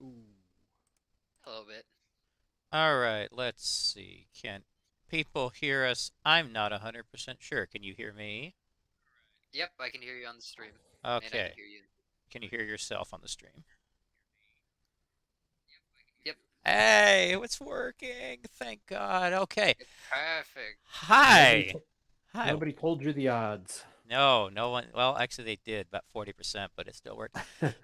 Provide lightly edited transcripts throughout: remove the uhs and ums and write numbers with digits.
Ooh. A little bit. All right, let's see. Can people hear us? I'm not 100% sure. Can you hear me? Yep, I can hear you on the stream, and I can Okay. hear you. Can you hear yourself on the stream? Yep, Hey, it's working. Thank God. Okay. it's perfect. Nobody, Hi. to- Hi. nobody told you the odds. No, no one. Well, actually, they did about 40%, but it still worked.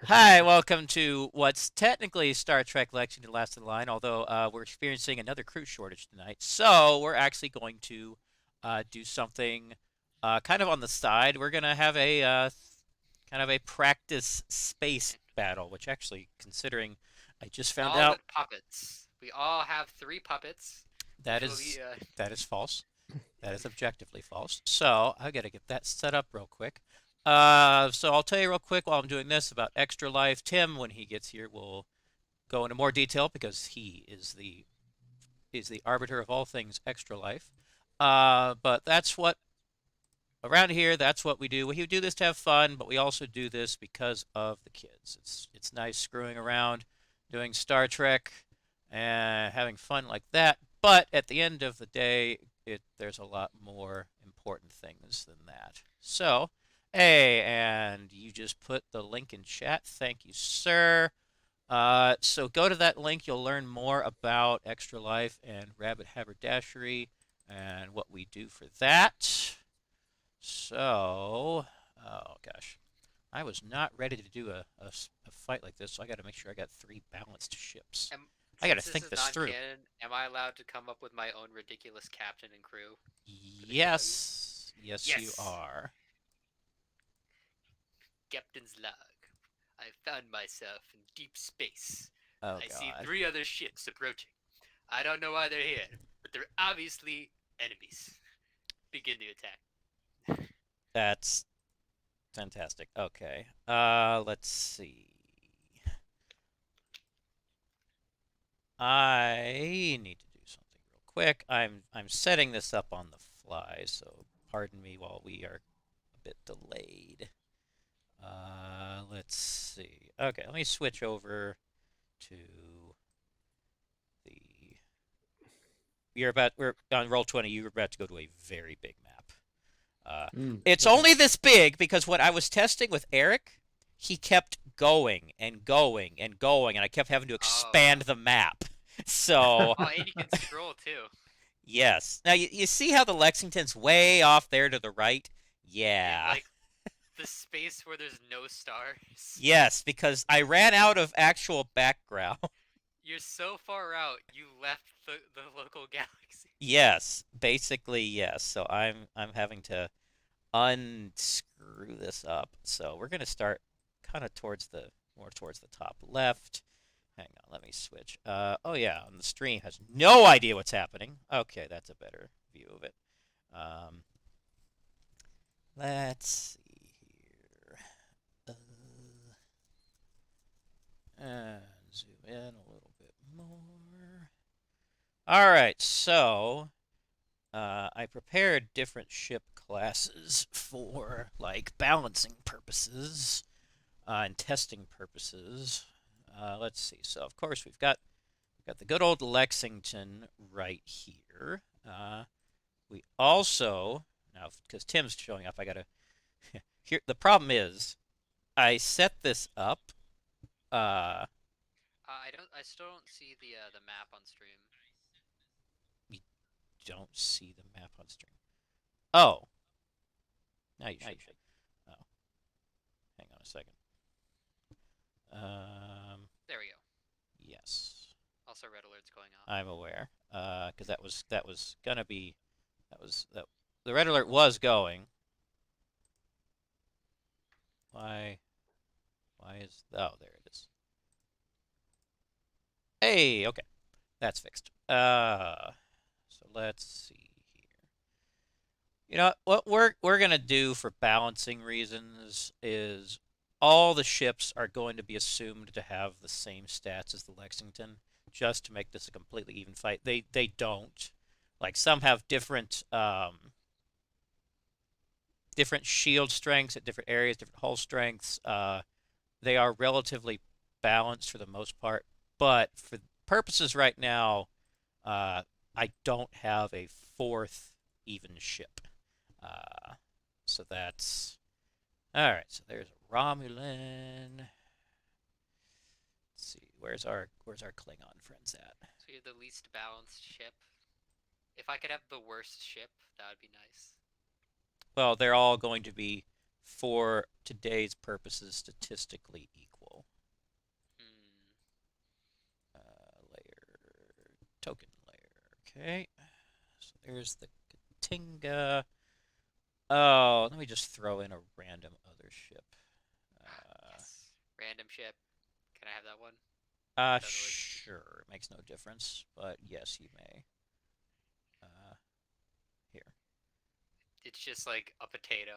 Hi, welcome to what's technically Star Trek Lexington Last in Line, although we're experiencing another crew shortage tonight. So we're actually going to do something kind of on the side. We're going to have a kind of a practice space battle, which actually, considering I just found All out with puppets. We all have three puppets, that which will be is that is false. That is objectively false. So I got to get that set up real quick. So I'll tell you real quick while I'm doing this about Extra Life. Tim, when he gets here, will go into more detail because he is the arbiter of all things Extra Life. But that's what around here. That's what we do. We do this to have fun, but we also do this because of the kids. It's nice screwing around, doing Star Trek, and having fun like that. But at the end of the day, there's a lot more important things than that. So, hey, and you just put the link in chat. Thank you, sir. So go to that link. You'll learn more about Extra Life and Rabbit Haberdashery and what we do for that. So, oh gosh, I was not ready to do a fight like this, so I got to make sure I got three balanced ships. I got to Since this think is this through. non-canon, am I allowed to come up with my own ridiculous captain and crew for the ship I use? Yes, yes, you Yes! are. Captain's log. I found myself in deep space. Oh I see God, three other ships approaching. I don't know why they're here, but they're obviously enemies. Begin the attack. that's fantastic. Okay, let's see. I need to do something real quick. I'm setting this up on the fly, so pardon me while we are a bit delayed. Let's see. Okay, let me switch over to the. We're on roll 20. You're about to go to a very big map. Uh, it's Okay. only this big because what I was testing with Eric, he kept going and going and going, and I kept having to Oh. expand the map. So Oh, and you can scroll too. yes. Now you see how the Lexington's way off there to the right? In Yeah. like the space where there's no stars. Yes, because I ran out of actual background. You're so far out, you left the local galaxy. Yes, basically yes. So I'm having to unscrew this up. So we're gonna start kind of towards the more towards the top left. Hang on, let me switch. Oh yeah, and the stream has no idea what's happening. Okay, that's a better view of it. Um, let's see here. And zoom in a little bit more. All right, so I prepared different ship classes for like balancing purposes and testing purposes. Let's see. So of course we've got the good old Lexington right here. We also now because Tim's showing up, I gotta. Here the problem is I set this up. Uh, I don't. I still don't see the map on stream. you don't see the map on stream. Oh, now you should. Oh, hang on a second. There we go. Yes, Also, red alert's going off. I'm aware. Because that was gonna be that was that the red alert was going. Why why is there it is. Hey, okay, that's fixed. So let's see here. You know what we're gonna do for balancing reasons is all the ships are going to be assumed to have the same stats as the Lexington, just to make this a completely even fight. They don't. Like some have different shield strengths at different areas, different hull strengths. They are relatively balanced for the most part, but for purposes right now, uh, I don't have a fourth even ship. Uh, so that's all right. So there's a Romulan. Let's see, where's our Klingon friends at? So you have the least balanced ship. If I could have the worst ship, that would be nice. Well, they're all going to be, for today's purposes, statistically equal. Hmm. Layer token layer. Okay. So there's the Katinga. Oh, let me just throw in a random other ship. Yes. Random ship. Can I have that one? Don't know what it is. Sure. It makes no difference, but yes, you may. Here. It's just like a potato,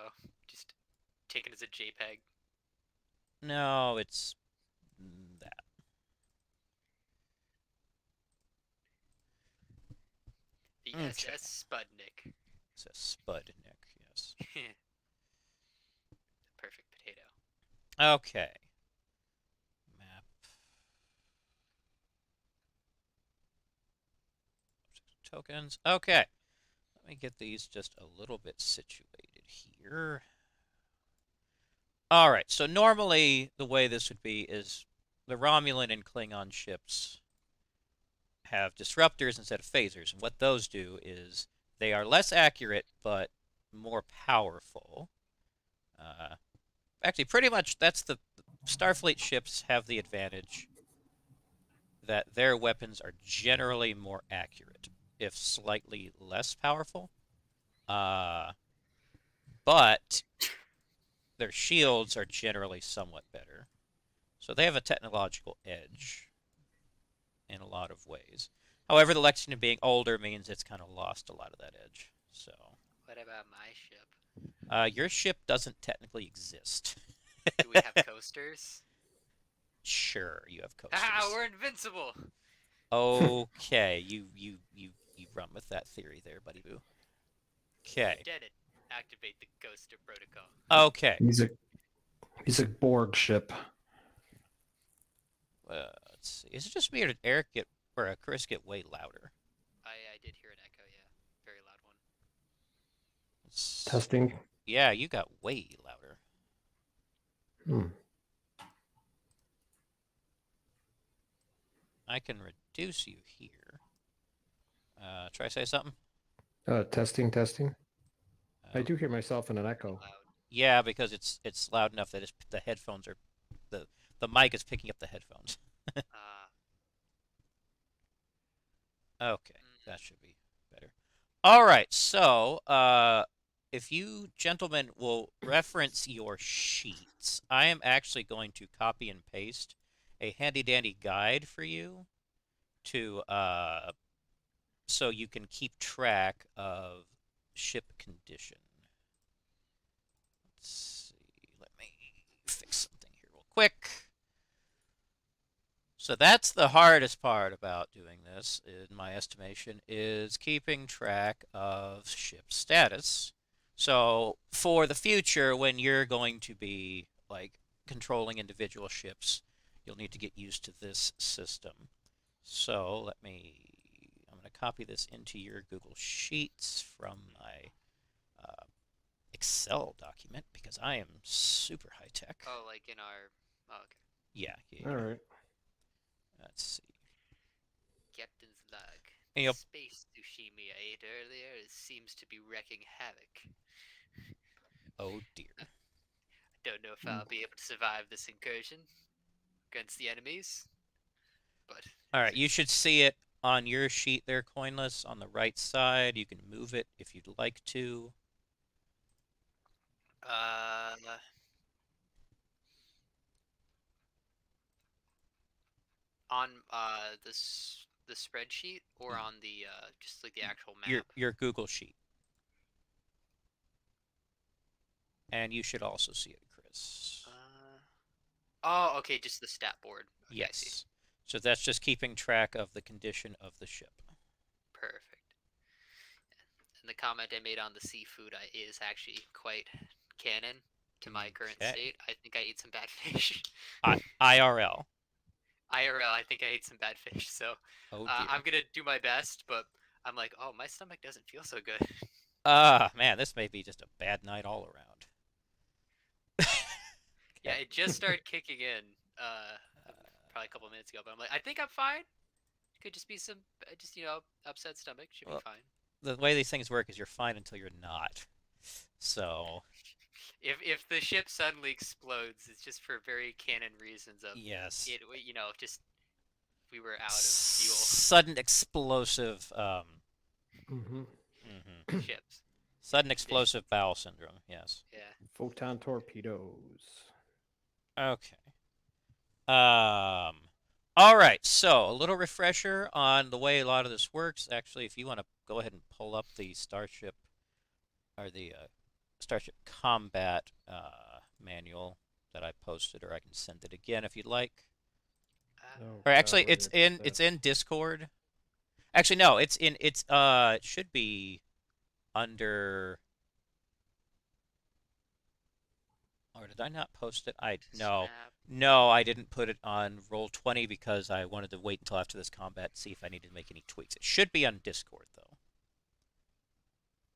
just taken as a JPEG. No, it's that. The Okay. SS Sputnik. It's a Spudnik, yes. Perfect potato. Okay. Map. Tokens. Okay. Let me get these just a little bit situated here. All right. So normally the way this would be is the Romulan and Klingon ships have disruptors instead of phasers, and what those do is they are less accurate but more powerful. Actually, pretty much that's the Starfleet ships have the advantage that their weapons are generally more accurate, if slightly less powerful. Uh, but their shields are generally somewhat better. So they have a technological edge in a lot of ways. However, the Lexington being older means it's kind of lost a lot of that edge. So, What about my ship? your ship doesn't technically exist. Do we have coasters? Sure, you have Haha, coasters. we're invincible! Okay, you run with that theory there, buddy boo. Okay. Lieutenant, activate the coaster protocol. Okay. He's a Borg ship. Let's see. Is it just me or did Eric get or Chris get way louder? I did hear an echo, yeah. Very loud one. Testing. Yeah, you got way louder. Hmm. I can reduce you here. Try say something. Testing. I Uh, do hear myself in an echo. Loud. yeah, because it's loud enough that the headphones are the the mic is picking up the headphones. Uh, Okay, that should be better. All right, so if you gentlemen will reference your sheets, I am actually going to copy and paste a handy dandy guide for you to so you can keep track of ship condition. Let's see. Let me fix something here real quick. So that's the hardest part about doing this, in my estimation, is keeping track of ship status. So for the future, when you're going to be like controlling individual ships, you'll need to get used to this system. So I'm going to copy this into your Google Sheets from my Excel document because I am super high tech. oh, like in our. Oh, okay. Yeah. All right. Let's see. Captain's log. Yep. Space sushimi I ate earlier seems to be wrecking havoc. Oh dear. I don't know if I'll be able to survive this incursion against the enemies, but. All right, you should see it on your sheet there, Coinless, on the right side. You can move it if you'd like to. Uh. On the spreadsheet or on the just like the actual map. Your Google sheet. And you should also see it, Chris. Oh, okay, just the stat board. Okay, I see. Yes. So that's just keeping track of the condition of the ship. Perfect. And the comment I made on the seafood is actually quite canon to my current Okay. state. I think I ate some bad fish. IRL. IRL, I think I ate some bad fish. So Oh dear. I'm gonna do my best, but I'm like, oh, my stomach doesn't feel so good. Man, this may be just a bad night all around. Yeah, Okay. it just started kicking in probably a couple minutes ago, but I'm like, I think I'm fine. Could just be some, just upset stomach. Should be Well, fine. the way these things work is you're fine until you're not. So, If the ship suddenly explodes, it's just for very canon reasons of yes. it. Just we were out of fuel. Sudden explosive Mm-hmm. Ships. sudden explosive bowel syndrome. Yes. Yeah. Photon torpedoes. Okay. All right. So, a little refresher on the way a lot of this works. Actually, if you want to go ahead and pull up the Starship or the Starship Combat manual that I posted, or I can send it again if you'd like. Oh, Or actually, God, where it's did I put it's that? in Discord. Actually, no, it should be under. Or did I not post it? No, I didn't put it on Roll20 because I wanted to wait until after this combat to see if I needed to make any tweaks. It should be on Discord though.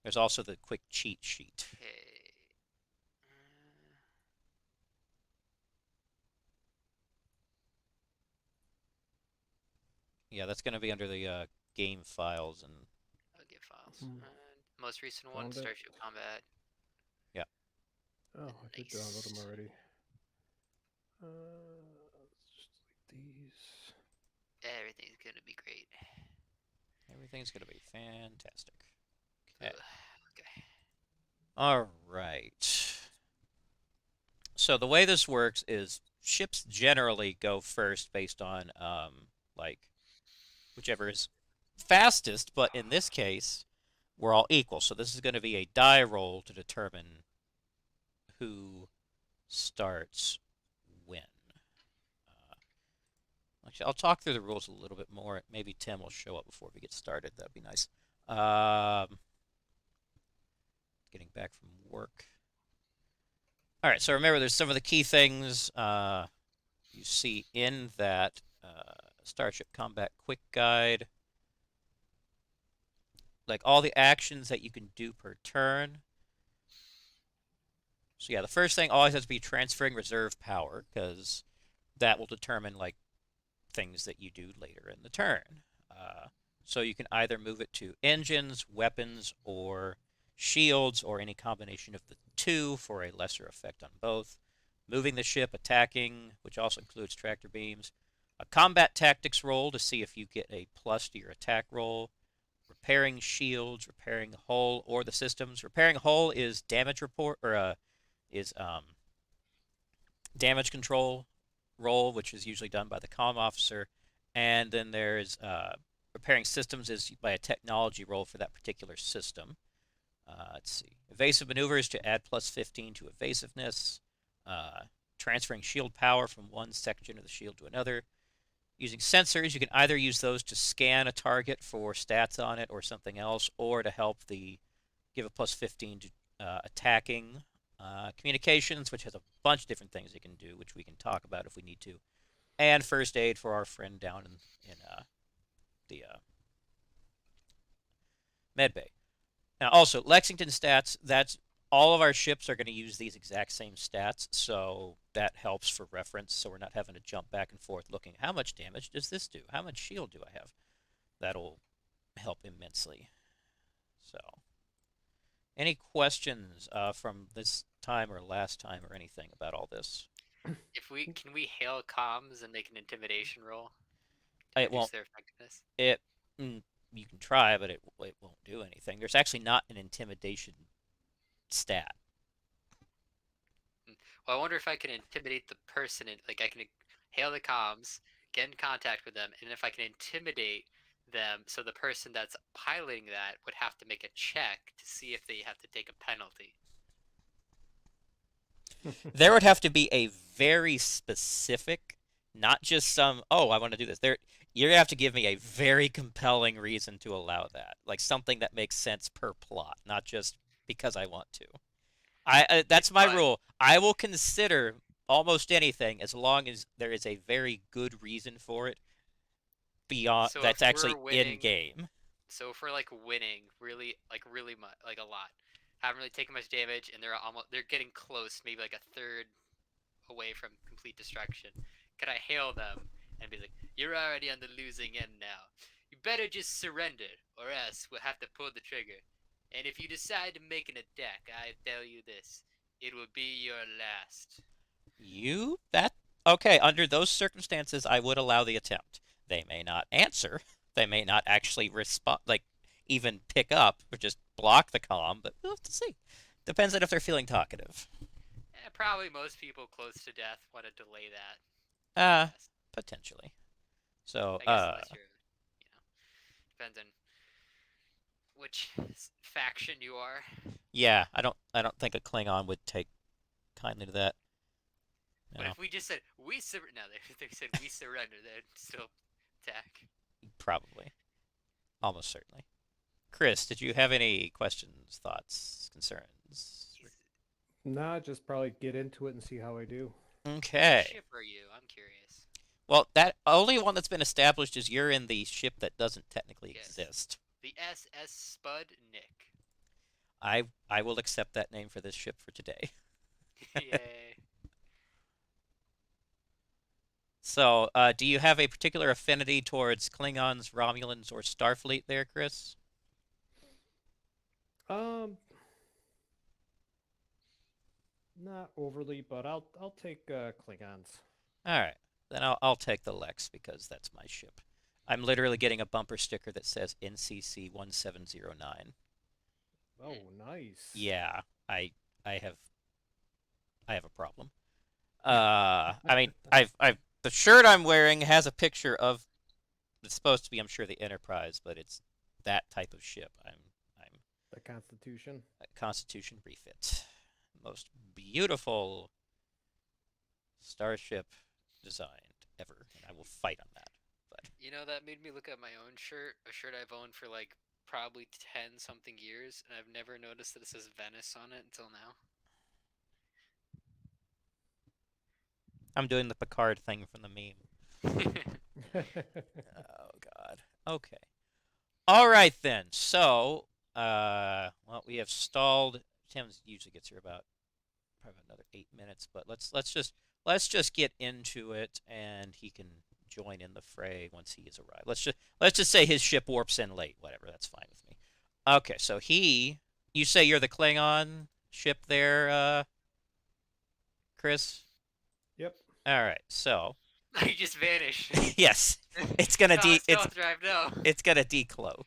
There's also the quick cheat sheet. Okay. Yeah, that's going to be under the game files and Okay, files. Hmm. Most recent one, Found it. Starship Combat. yeah. Oh, I did download them Nice. already. Just like these. Everything's gonna be great. Everything's going to be fantastic. Okay. Okay. All right. So the way this works is ships generally go first based on like whichever is fastest, but in this case, we're all equal. So this is going to be a die roll to determine who starts when. Actually, I'll talk through the rules a little bit more. Maybe Tim will show up before we get started. That'd be nice. Getting back from work. All right, so remember, there's some of the key things you see in that Starship Combat Quick Guide. Like all the actions that you can do per turn. So yeah, the first thing always has to be transferring reserve power, because that will determine like things that you do later in the turn. So you can either move it to engines, weapons, or shields, or any combination of the two for a lesser effect on both. Moving the ship, attacking, which also includes tractor beams. A combat tactics roll to see if you get a plus to your attack roll. Repairing shields, repairing the hull or the systems. Repairing a hull is damage report or is damage control roll, which is usually done by the comm officer. And then there's repairing systems is by a technology roll for that particular system. Let's see. Evasive maneuvers to add plus 15 to evasiveness. Transferring shield power from one section of the shield to another. Using sensors, you can either use those to scan a target for stats on it or something else, or to help give a plus 15 to attacking. Communications, which has a bunch of different things it can do, which we can talk about if we need to. And first aid for our friend down in the med bay. Now, also, Lexington stats, that's all of our ships are going to use these exact same stats, so that helps for reference, so we're not having to jump back and forth looking, how much damage does this do? How much shield do I have? That'll help immensely. So, any questions from this time or last time or anything about all this? Can we hail comms and make an intimidation roll to It reduce won't. their effectiveness? You can try, but it won't do anything. There's actually not an intimidation stat. Well, I wonder if I can intimidate the person. Like I can hail the comms, get in contact with them, and if I can intimidate them, so the person that's piloting that would have to make a check to see if they have to take a penalty. There would have to be a very specific, not just some, oh, I want to do this. You're gonna have to give me a very compelling reason to allow that, like something that makes sense per plot, not just because I want to. That's my But rule. I will consider almost anything as long as there is a very good reason for it beyond so that's if we're actually in winning, game. so if we're like winning really much, like a lot, haven't really taken much damage, and they're getting close, maybe like a third away from complete destruction. Could I hail them and be like, "You're already on the losing end now. You better just surrender, or else we'll have to pull the trigger. And if you decide to make an attack, I tell you this: it will be your last." You that okay, under those circumstances I would allow the attempt. They may not answer. They may not actually respond like even pick up or just block the comm, but we'll have to see. Depends on if they're feeling talkative. Probably most people close to death want to delay that. I Uh guess. Potentially. So I guess unless depends on which faction you are. yeah, I don't think a Klingon would take kindly to that. But No, if we just said we surrender, no, they said we surrender, they'd still attack. probably. Almost certainly. Chris, did you have any questions, thoughts, concerns? Nah, just probably get into it and see how I do. What Okay. ship are you? I'm curious. Well, that only one that's been established is you're in the ship that doesn't technically Yes. exist. The SS Spud Nick. I will accept that name for this ship for today. Yay. So, do you have a particular affinity towards Klingons, Romulans, or Starfleet there, Chris? Um, not overly, but I'll take Klingons. All right, then I'll take the Lex because that's my ship. I'm literally getting a bumper sticker that says NCC 1709. Oh, nice. Yeah, I I have I have a problem. I mean, I've the shirt I'm wearing has a picture of it's supposed to be, I'm sure, the Enterprise, but it's that type of ship. I'm The Constitution. a Constitution refit, most beautiful starship designed ever, and I will fight on that. But You know, that made me look at my own shirt, a shirt I've owned for like probably 10 something years, and I've never noticed that it says Venice on it until now. I'm doing the Picard thing from the meme. Oh God. Okay. All right then. So, well, we have stalled. Tim usually gets here about probably another 8 minutes, but let's just get into it, and he can join in the fray once he has arrived. Let's just say his ship warps in late. Whatever, that's fine with me. Okay, so you say you're the Klingon ship there, Chris? Yep. All right, so I just vanished. yes, it's gonna No, de stealth drive, no. it's gonna decloak.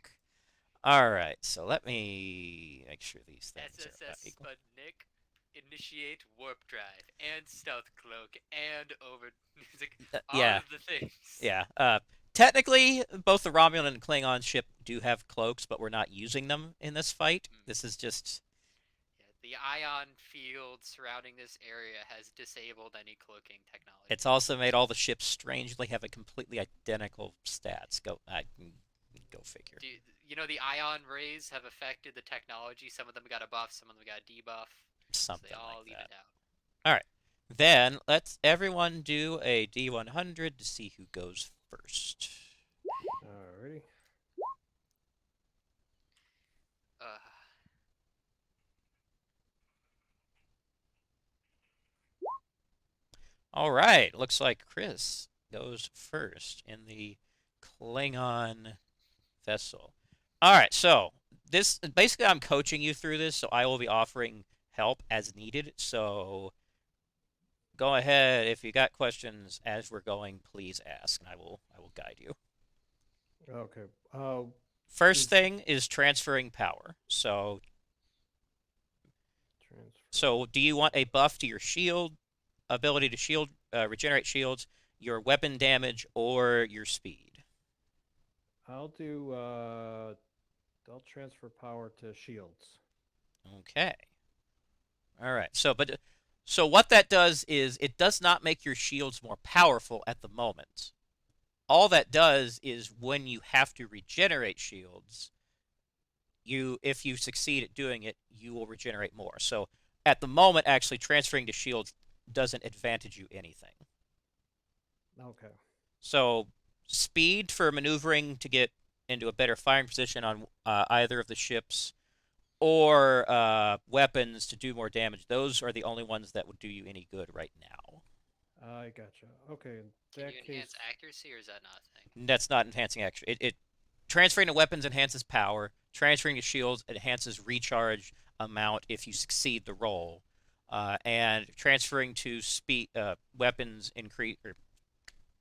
All right, so let me make sure these things are about SSS equal. Sputnik, initiate warp drive and stealth cloak and over. It's like all Yeah, of the things. yeah. Technically, both the Romulan and Klingon ship do have cloaks, but we're not using them in this fight. This is just Yeah, the ion field surrounding this area has disabled any cloaking technology. it's also made all the ships strangely have a completely identical stats. Go figure. You know the ion rays have affected the technology. Some of them got a buff, some of them got a debuff. Something So they all like even that. out. All right. Then let's everyone do a D100 to see who goes first. Alrighty. Uh, All right. Looks like Chris goes first in the Klingon vessel. All right. So this basically I'm coaching you through this, so I will be offering help as needed. So go ahead if you got questions as we're going, please ask, and I will guide you. Okay. First Is thing is transferring power. transfer. So do you want a buff to your shield, ability to shield, regenerate shields, your weapon damage, or your speed? I'll do. I'll transfer power to shields. Okay. All right. So, but So what that does is it does not make your shields more powerful at the moment. All that does is when you have to regenerate shields, if you succeed at doing it, you will regenerate more. So at the moment, actually transferring to shields doesn't advantage you anything. Okay. So speed for maneuvering to get into a better firing position on either of the ships, or weapons to do more damage. Those are the only ones that would do you any good right now. I gotcha. Okay, in Can that you case, enhance accuracy, or is that not a thing? That's not enhancing action. It transferring to weapons enhances power. Transferring to shields enhances recharge amount if you succeed the roll. And transferring to speed weapons increase or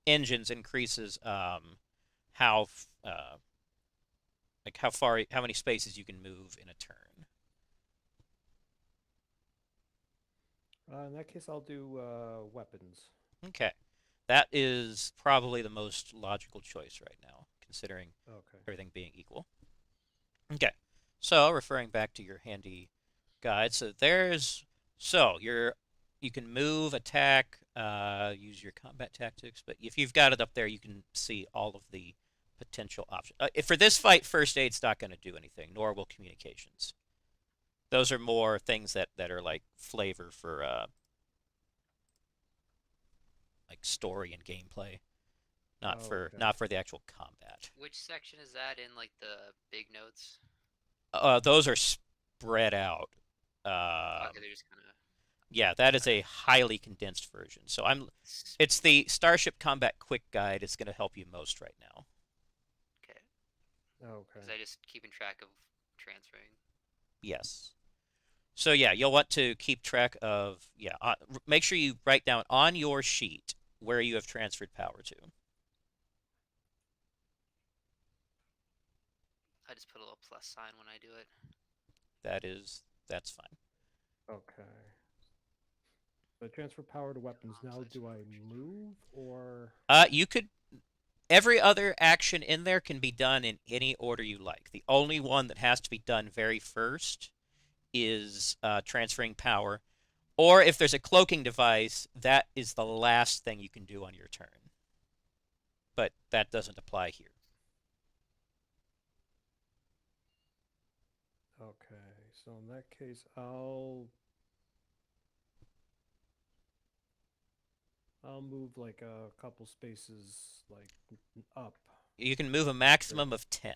engines increases how like how many spaces you can move in a turn. in that case, I'll do weapons. Okay, that is probably the most logical choice right now, considering Okay. everything being equal. Okay, so referring back to your handy guide, you can move, attack, use your combat tactics, but if you've got it up there, you can see all of the potential options. For this fight, first aid's not going to do anything, nor will communications. Those are more things that are like flavor for like story and gameplay, Okay. not for the actual combat. Which section is that in, like the big notes? Those are spread out. Okay, they're just kind of. Yeah, that is a highly condensed version. So it's the Starship Combat Quick Guide. It's going to help you most right now. Okay. Okay. Because I just keeping track of transferring. Yes. So yeah, you'll want to keep track of make sure you write down on your sheet where you have transferred power to. I just put a little plus sign when I do it. That's fine. Okay. So transfer power to weapons. Now, do I move or? You could every other action in there can be done in any order you like. The only one that has to be done very first is transferring power. Or if there's a cloaking device, that is the last thing you can do on your turn. But that doesn't apply here. Okay. So in that case, I'll move like a couple spaces like up. You can move a maximum of 10.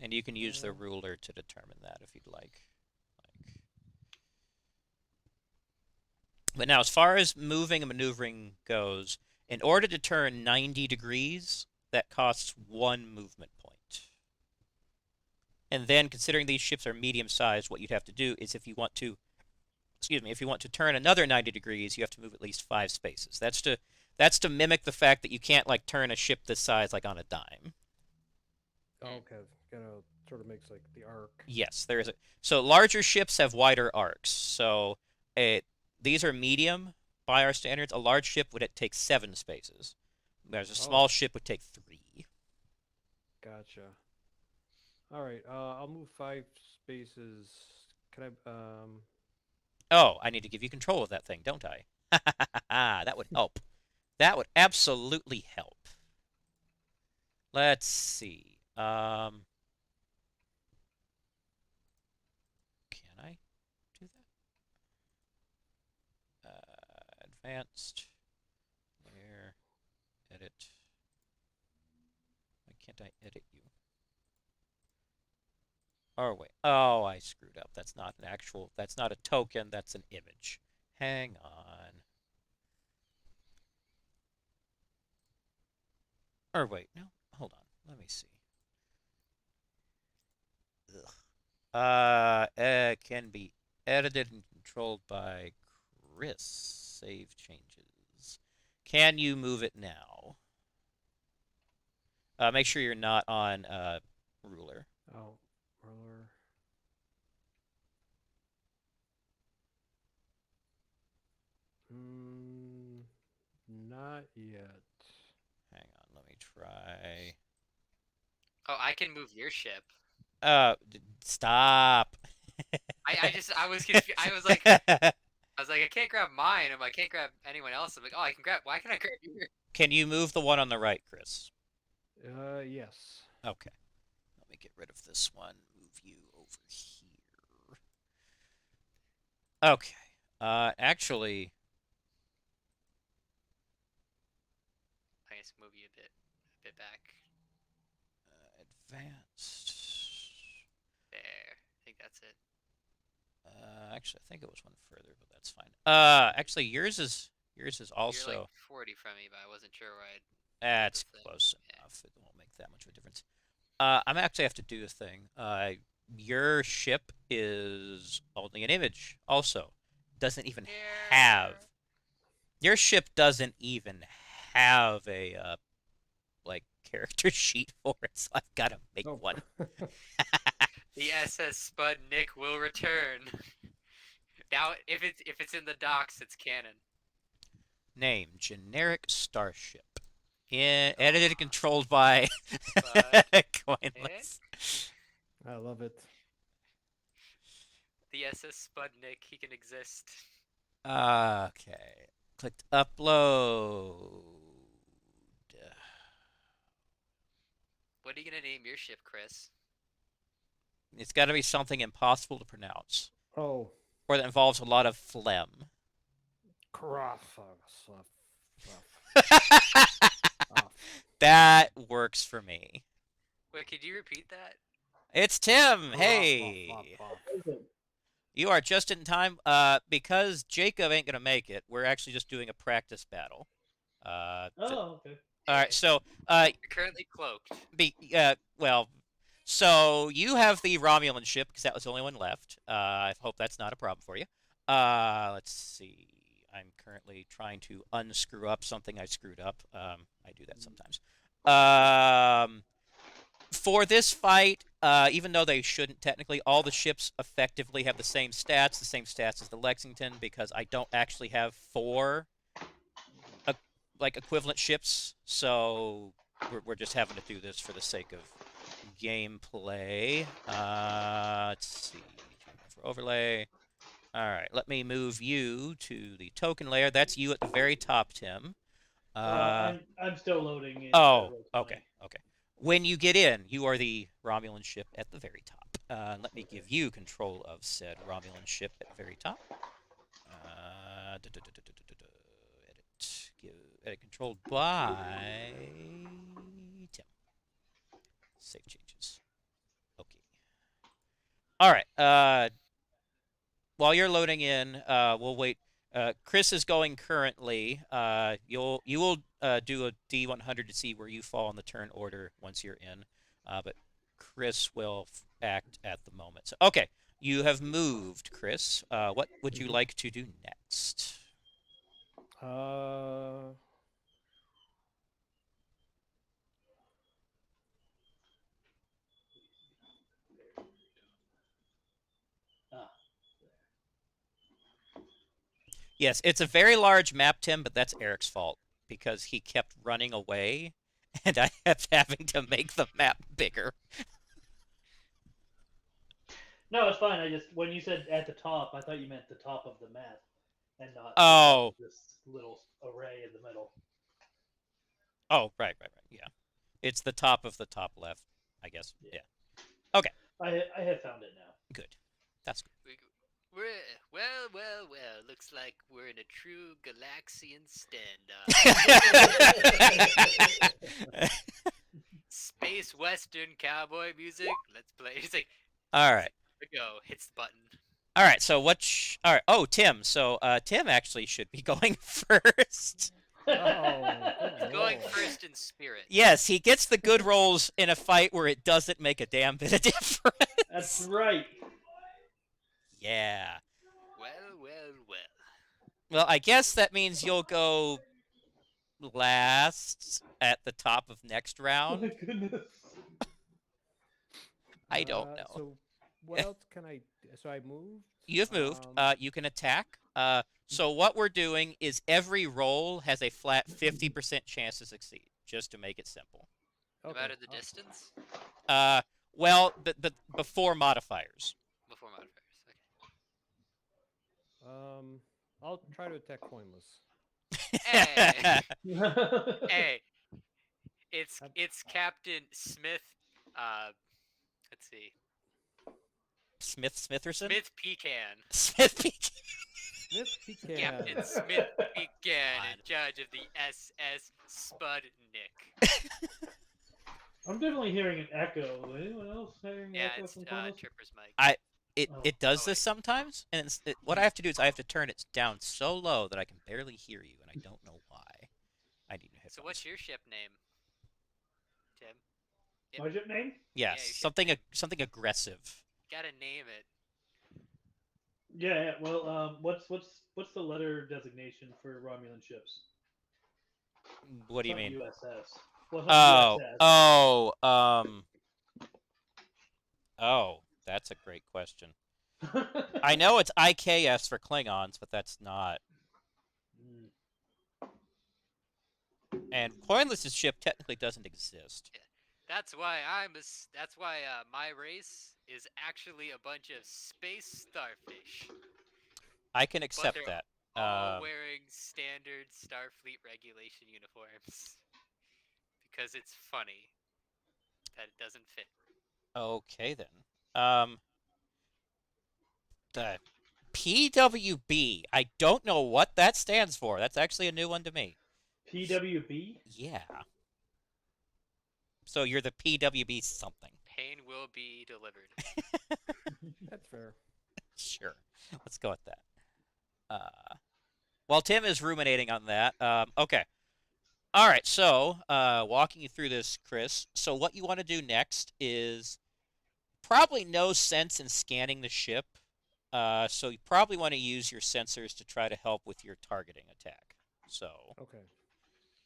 And you can use the ruler to determine that if you'd like. But now, as far as moving and maneuvering goes, in order to turn 90 degrees, that costs 1 movement point. And then, considering these ships are medium-sized, what you'd have to do is if you want to turn another 90 degrees, you have to move at least 5 spaces. That's to mimic the fact that you can't like turn a ship this size like on a dime. Okay. Gotta sort of makes like the arc. Yes, there is a. So larger ships have wider arcs. So these are medium by our standards. A large ship would take 7 spaces, whereas a small ship would take 3. Gotcha. All right. I'll move 5 spaces. Can I? Oh, I need to give you control of that thing, don't I? That would help. That would absolutely help. Let's see. Can I do that? Advanced. Where? Edit. Why can't I edit you? Oh, wait. Oh, I screwed up. That's not an actual. That's not a token. That's an image. Hang on. Or wait. No. Hold on. Let me see. Ugh. It can be edited and controlled by Chris. Save changes. Can you move it now? Make sure you're not on ruler. Oh, ruler. Not yet. Hang on, let me try. Oh, I can move your ship. Stop. I was confused. I was like, I can't grab mine. I can't grab anyone else. I'm like, oh, I can grab. Why can I grab you? Can you move the one on the right, Chris? Yes. Okay. Let me get rid of this one. Move you over here. Okay. Actually, I guess move you a bit back. advanced. There. I think that's it. Actually, I think it was one further, but that's fine. Actually, yours is also. You're like 40 from me, but I wasn't sure where I'd. That's the thing. close Yeah. enough. It won't make that much of a difference. I'm actually have to do a thing. Your ship is only an image. Also, doesn't even have. Your ship doesn't even have a like character sheet for it, so I've got to make Nope. one. The SS Sputnik will return. Now, if it's in the docks, it's canon. Name: generic Starship. Edited and controlled by Coinless. I love it. The SS Sputnik, he can exist. Okay. Clicked upload. What are you gonna name your ship, Chris? It's got to be something impossible to pronounce, Oh, or that involves a lot of phlegm. Cross. That works for me. Wait, could you repeat that? It's Tim. Hey, you are just in time. Because Jacob ain't gonna make it, we're actually just doing a practice battle. Okay. All right. So, You're currently cloaked. well, so you have the Romulan ship because that was the only one left. I hope that's not a problem for you. Let's see. I'm currently trying to unscrew up something I screwed up. I do that sometimes. For this fight, even though they shouldn't technically, all the ships effectively have the same stats as the Lexington, because I don't actually have 4 like equivalent ships, so we're just having to do this for the sake of gameplay. Let's see. For overlay. All right, let me move you to the token layer. That's you at the very top, Tim. I'm still loading in. Oh, okay. When you get in, you are the Romulan ship at the very top. Let me give you control of said Romulan ship at the very top. Edit controlled by Tim. Save changes. Okay. All right. While you're loading in, we'll wait. Chris is going currently. You will do a D100 to see where you fall in the turn order once you're in. But Chris will act at the moment. So, okay, you have moved, Chris. What would you like to do next? Yes, it's a very large map, Tim, but that's Eric's fault because he kept running away, and I kept having to make the map bigger. No, it's fine. I just when you said at the top, I thought you meant the top of the map, and not this little array in the middle. Oh, right. Yeah, it's the top of the top left, I guess. Yeah. Okay. I have found it now. Good. That's good. Well. Looks like we're in a true Galaxian standoff. Space Western cowboy music. Let's play. He's like, all right. Go. Hits the button. All right. So all right. Oh, Tim. So Tim actually should be going first. He's going first in spirit. Yes, he gets the good rolls in a fight where it doesn't make a damn bit of difference. That's right. Yeah. Well. Well, I guess that means you'll go last at the top of next round. Oh my goodness. I don't know. So what else can I? So I moved. You've moved. You can attack. So what we're doing is every roll has a flat 50% chance to succeed, just to make it simple. No matter the distance? Well, but before modifiers. Before modifiers, okay. I'll try to attack Coinless. Hey, hey, Ab- it's Captain Smith. Let's see, Smitherson? Smith Pecan. Smith Pecan. Smith Pecan. Captain Smith Pecan, in God. charge of the SS Spudnik. I'm definitely hearing an echo. Anyone else hearing Yeah, echo it's from Columbus? Tripper's mic. It does Oh, this wait. sometimes, and what I have to do is I have to turn it down so low that I can barely hear you, and I don't know why. I need new headphones. So what's your ship name, Tim? Yep. My ship name? Yes, your ship something name. something aggressive. Gotta name it. Yeah. Well, what's the letter designation for Romulan ships? What do you It's mean? not USS. Well, it's Oh, not oh, that's a great question. USS. I know it's IKS for Klingons, but that's not. And Coinless's ship technically doesn't exist. That's why my race is actually a bunch of space starfish, I can accept they're that. all wearing standard Starfleet regulation uniforms because it's funny that it doesn't fit. Okay then. The PWB. I don't know what that stands for. That's actually a new one to me. PWB? Yeah. So you're the PWB something. Pain will be delivered. That's fair. Sure. Let's go with that. While Tim is ruminating on that, okay. All right, so walking you through this, Chris. So what you want to do next is probably no sense in scanning the ship. So you probably want to use your sensors to try to help with your targeting attack. So, Okay.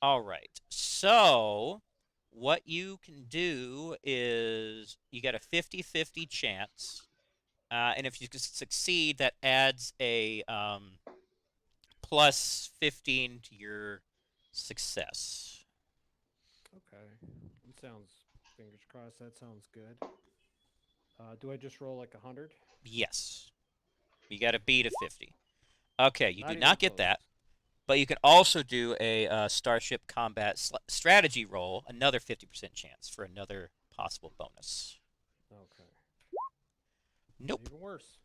all right. So what you can do is you get a 50-50 chance. And if you succeed, that adds a plus 15 to your success. Okay. That sounds, fingers crossed, that sounds good. Do I just roll like 100? Yes. You got to beat a 50. Okay, you Not do even not get close. that. But you can also do a Starship combat strategy roll, another 50% chance for another possible bonus. Okay. Nope. Even worse.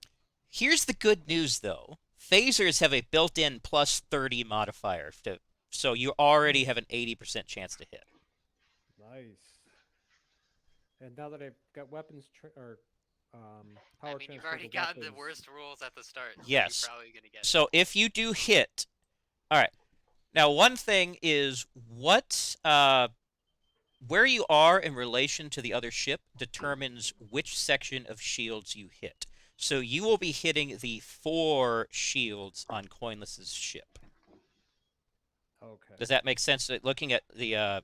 Here's the good news, though. Phasers have a built-in plus 30 modifier, so you already have an 80% chance to hit. Nice. And now that I've got weapons power I mean, you've transfer already to gotten the weapons, worst rolls at the start. So Yes. You're probably gonna get it. So if you do hit, all right. Now, one thing is where you are in relation to the other ship determines which section of shields you hit. So you will be hitting the 4 shields on Coinless's ship. Okay. Does that make sense? Looking at the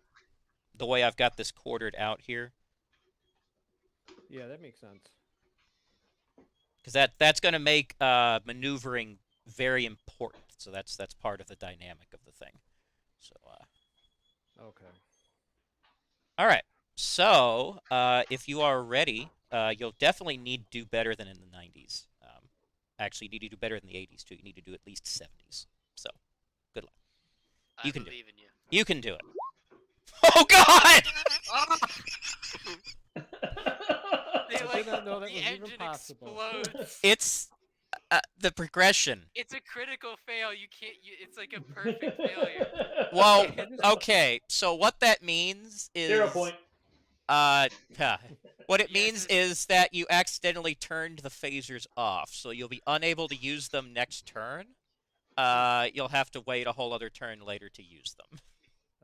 way I've got this quartered out here, Yeah, that makes sense. because that's going to make maneuvering very important. So that's part of the dynamic of the thing. So Okay. all right. So if you are ready, you'll definitely need to do better than in the 90s. Actually, you need to do better than the 80s too. You need to do at least 70s. So good luck. I You can do believe in you. You can do it. Oh God! They, I like, did not know that the was even engine possible. explodes. It's the progression. It's a critical fail. You can't. It's like a perfect failure. Well, I just- okay. So what that means is 0 point. what it Yes, means it's- is that you accidentally turned the phasers off, so you'll be unable to use them next turn. You'll have to wait a whole other turn later to use them.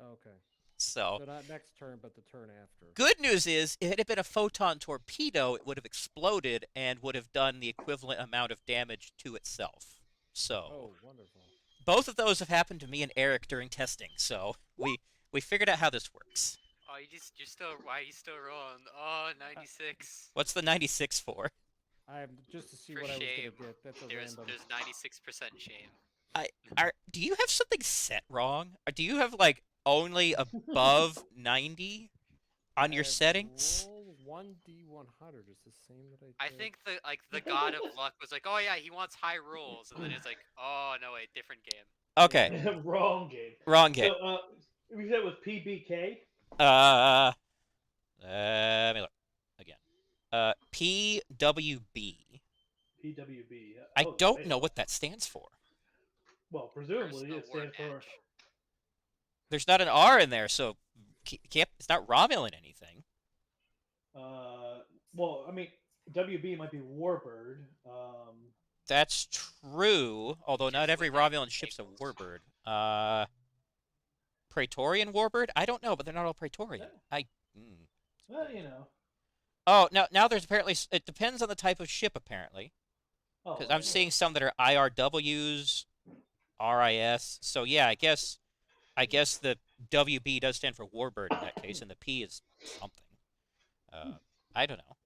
Okay. So So not next turn, but the turn after. good news is, if it had been a photon torpedo, it would have exploded and would have done the equivalent amount of damage to itself. So Oh, wonderful. both of those have happened to me and Eric during testing, so we figured out how this works. Oh, why are you still rolling? Oh, 96. What's the 96 for? I'm just to see For what I was shame. gonna get. That's a There's random. 96% shame. Do you have something set wrong? Or do you have like only above 90 on I your have settings? rolled 1D100 is the same that I I did. think the god of luck was like, oh yeah, he wants high rolls, and then it's like, oh no, wait, different game. Okay, Wrong game. wrong game. So, we said it was PBK. Let me look again. PWB. PWB. I Oh, don't wait, know what that stands for. Well, presumably Personal it stands for. Warmatch. There's not an R in there, so can't. It's not Romulan anything. Well, I mean, WB might be Warbird. That's true, although Which not is every what that Romulan ship's a equals. Warbird. Praetorian Warbird? I don't know, but they're not all Praetorian. Well, you know. Oh, now there's apparently it depends on the type of ship apparently, Oh, because I'm seeing some that are IRWs, RIS. So yeah, I guess the WB does stand for Warbird in that case, and the P is something. I don't know.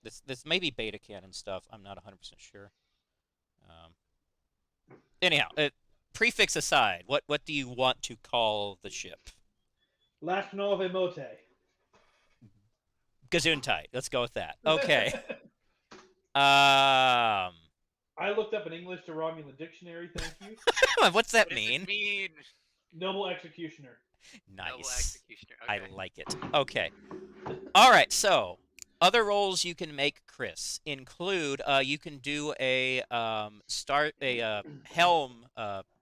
This may be beta canon stuff. I'm not 100% sure. Anyhow, prefix aside, what do you want to call the ship? Lashnov Emote. Gesundheit. Let's go with that. Okay. I looked up an English to Romulan dictionary. Thank you. What's that What does mean? it mean? Noble executioner. Noble Nice. executioner. I Okay. like it. Okay. All right. So, other roles you can make, Chris, include you can do a helm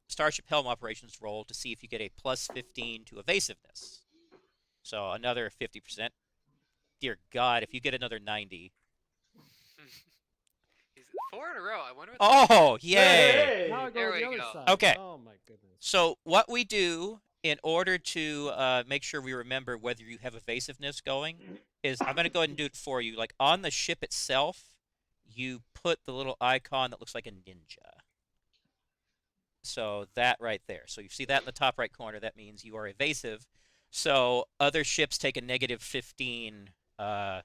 Starship helm operations roll to see if you get a plus 15 to evasiveness. So another 50%. Dear God, if you get another 90. He's 4 in a row. I wonder what. Oh, yay! Hey! Now I go There to the we other go. side. Okay. Oh my goodness. So what we do in order to make sure we remember whether you have evasiveness going is I'm going to go ahead and do it for you. Like on the ship itself, you put the little icon that looks like a ninja. So that right there. So you see that in the top right corner. That means you are evasive. So other ships take a negative 15 to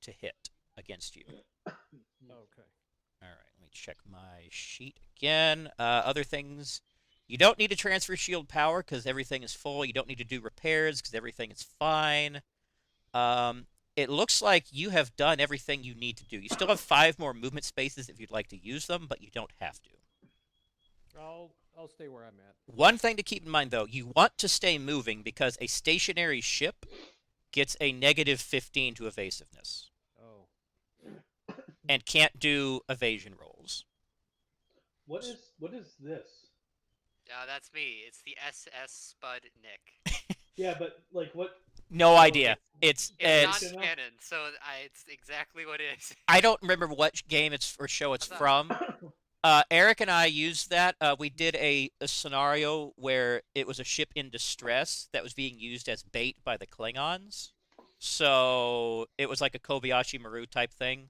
hit against you. Okay. All right, let me check my sheet again. Other things. You don't need to transfer shield power because everything is full. You don't need to do repairs because everything is fine. It looks like you have done everything you need to do. You still have 5 more movement spaces if you'd like to use them, but you don't have to. I'll stay where I'm at. One thing to keep in mind, though, you want to stay moving because a stationary ship gets a negative 15 to evasiveness Oh. and can't do evasion rolls. What is this? That's me. It's the SS Spudnik. Yeah, but like what? No idea. It's It's it's- not canon, so it's exactly what it is. I don't remember what game it's or show it's from. Eric and I used that. We did a scenario where it was a ship in distress that was being used as bait by the Klingons. So it was like a Kobayashi Maru type thing.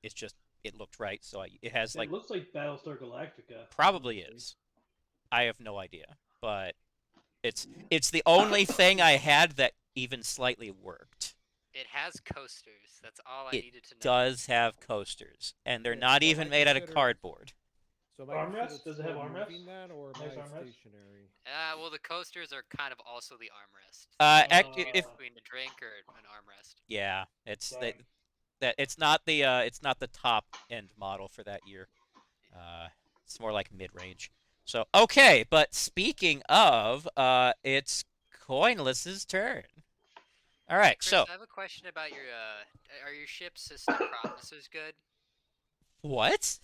It's just it looked right. So it has like It looks like Battlestar Galactica. probably honestly. is. I have no idea, but it's the only thing I had that even slightly worked. It has coasters. That's all I It needed to know. does have coasters, and they're Yeah, not so even I made out of consider- cardboard. So am I Armrest? considered Does it have slow armrest? moving that, or am Nice I armrest? stationary? Well, the coasters are kind of also the armrest. If Between a drink or an armrest. yeah, it's Dang. that it's not the top end model for that year. It's more like mid range. So okay, but speaking of, it's Coinless's turn. All right, Chris, so I have a question about your. Are your ship system processors good? what?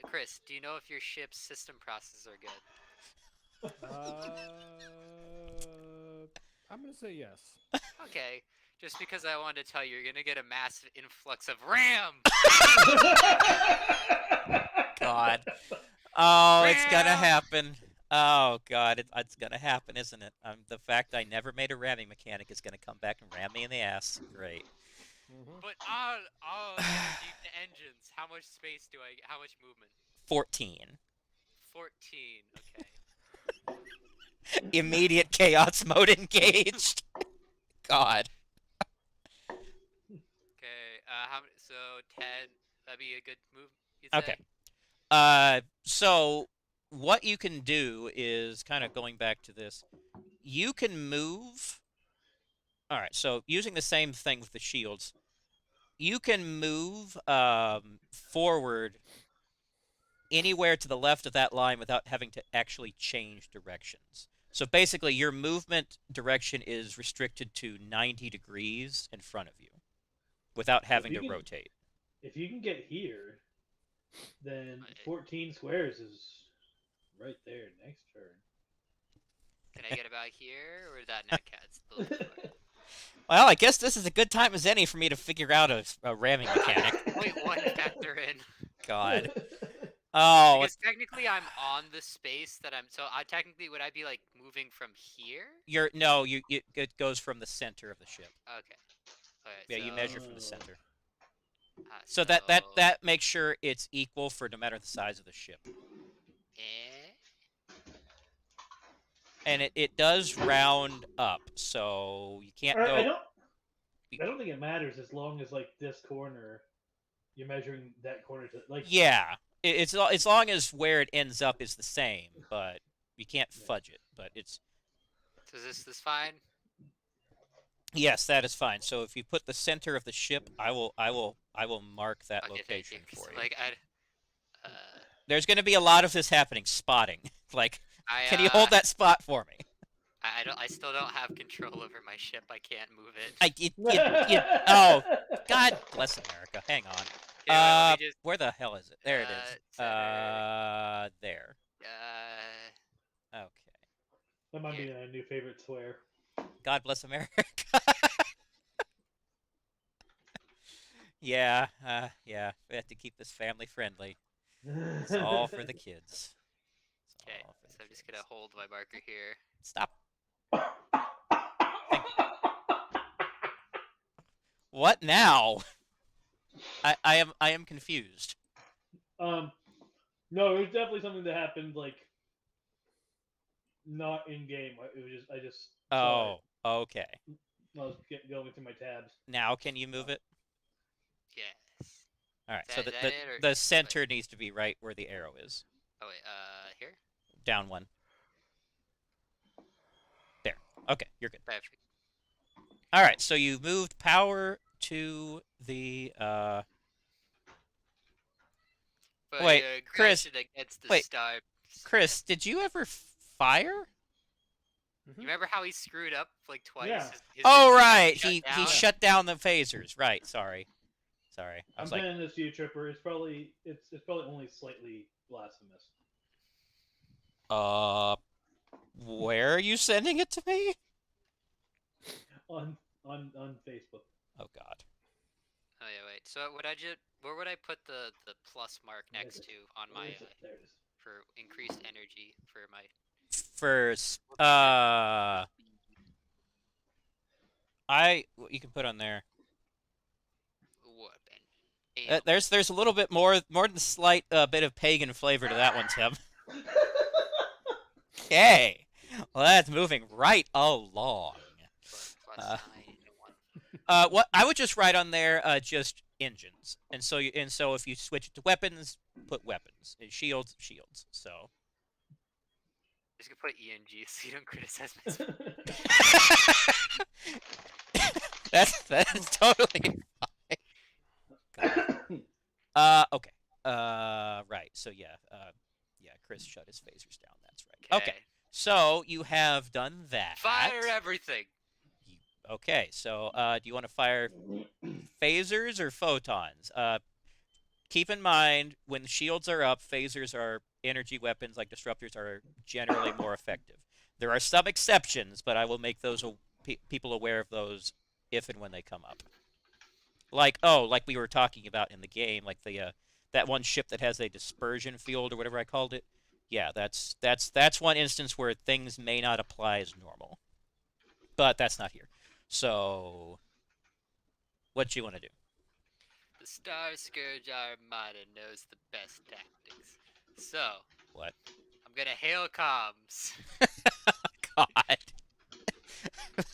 Chris. Do you know if your ship's system processors are good? I'm gonna say yes. Okay. Just because I wanted to tell you, you're gonna get a massive influx of RAM. God. Oh, it's gonna Ram! happen. Oh God, it's gonna happen, isn't it? The fact I never made a ramming mechanic is gonna come back and ram me in the ass. Great. Mm-hmm. But on the engines, how much space do I get? How much movement? 14. 14. Okay. Immediate chaos mode engaged. God. Okay. So 10. That'd be a good move. You'd Okay. say? So what you can do is kind of going back to this. You can move All right. So using the same thing with the shields, you can move forward anywhere to the left of that line without having to actually change directions. So basically, your movement direction is restricted to 90 degrees in front of you without having to rotate. If you can get here, then 14 squares is right there next turn. Can I get about here, or is that not cats? Well, I guess this is a good time as any for me to figure out a ramming mechanic. Wait, one factor in. God. Oh. Because technically I'm on the space that I'm. So technically, would I be like moving from here? It goes from the center of the ship. Okay. Yeah, so... you measure from the center. So that makes sure it's equal for no matter the size of the ship. And it does round up, so you can't go. I don't think it matters as long as like this corner, you're measuring that corner to like. Yeah, it's as long as where it ends up is the same, but you can't fudge it. But it's. So is this fine? Yes, that is fine. So if you put the center of the ship, I will mark that location for you. Like There's going to be a lot of this happening. Spotting, like, can you hold that spot for me? I still don't have control over my ship. I can't move it. Oh, God bless America. Hang on. Okay, where the hell is it? There it is. There. Okay. That might be a new favorite swear. God bless America. Yeah. We have to keep this family friendly. It's all for the kids. Okay, so I'm just gonna hold my marker here. Stop. What now? I am confused. No, it was definitely something that happened like not in game. It was just I just. Oh, okay. I was going through my tabs. Now can you move it? Yes. All right. So the center needs to be right where the arrow is. Oh wait, here. Down one. There. Okay, you're good. Perfect. All right. So you moved power to the. But wait, Chris. Wait, Chris, did you ever fire? You remember how he screwed up like twice? Yeah. Oh right, he shut down the phasers. Right. Sorry. I'm sending this to you, Tripper. It's probably only slightly blasphemous. Where are you sending it to me? On Facebook. Oh God. Oh yeah, wait. So where would I put the plus mark next to on my There it is. for increased energy for my first you can put on there. Weapon. There's a little bit more than a slight bit of pagan flavor to that one, Tim. Okay. Well, that's moving right along. Plus 9 what I would just write on there, just engines, and so if you switch it to weapons, put weapons, and shields. So. Just gonna put ENG so you don't criticize me. that's totally fine. Okay. Right. So yeah. Chris shut his phasers down. That's right. Okay. So you have done that. Fire everything. Okay. So do you want to fire phasers or photons? Keep in mind when shields are up, phasers are energy weapons like disruptors are generally more effective. There are some exceptions, but I will make those people aware of those if and when they come up. Like we were talking about in the game, like the that one ship that has a dispersion field or whatever I called it. Yeah, that's one instance where things may not apply as normal. But that's not here. So what do you want to do? The Star Scourge Armada knows the best tactics. So what? I'm gonna hail comms. God.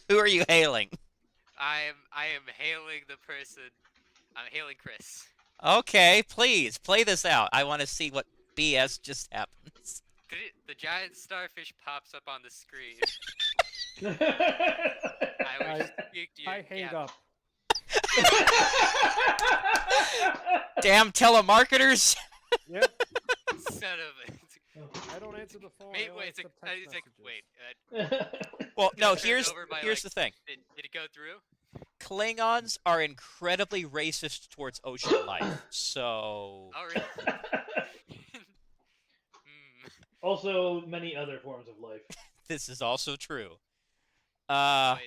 Who are you hailing? I am hailing the person. I'm hailing Chris. Okay, please play this out. I want to see what BS just happens. The giant starfish pops up on the screen. I wish to speak to you. I hang up. Damn telemarketers! Yep. Son of a. I don't answer the phone. I Wait, only wait, it's accept like, text messages. wait. Well, no. Turned Here's over my, here's the thing. Did it go through? Klingons are incredibly racist towards ocean life. So Oh, really? Hmm. Also, many other forms of life. this is also true. Wait,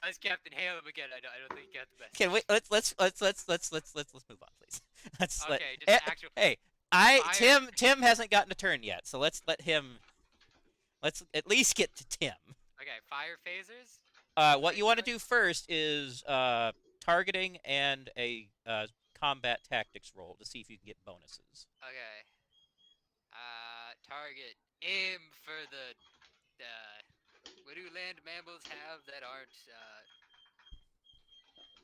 as Captain Hail him again. I don't think you got the best. Okay, wait. Let's move on, please. Let's let. Okay, just actual. Hey, Fire. Tim hasn't gotten a turn yet, so let's let him. Let's at least get to Tim. Okay, fire phasers. What you want to do first is targeting and a combat tactics roll to see if you can get bonuses. Okay. Target. Aim for the. What do land mammals have that aren't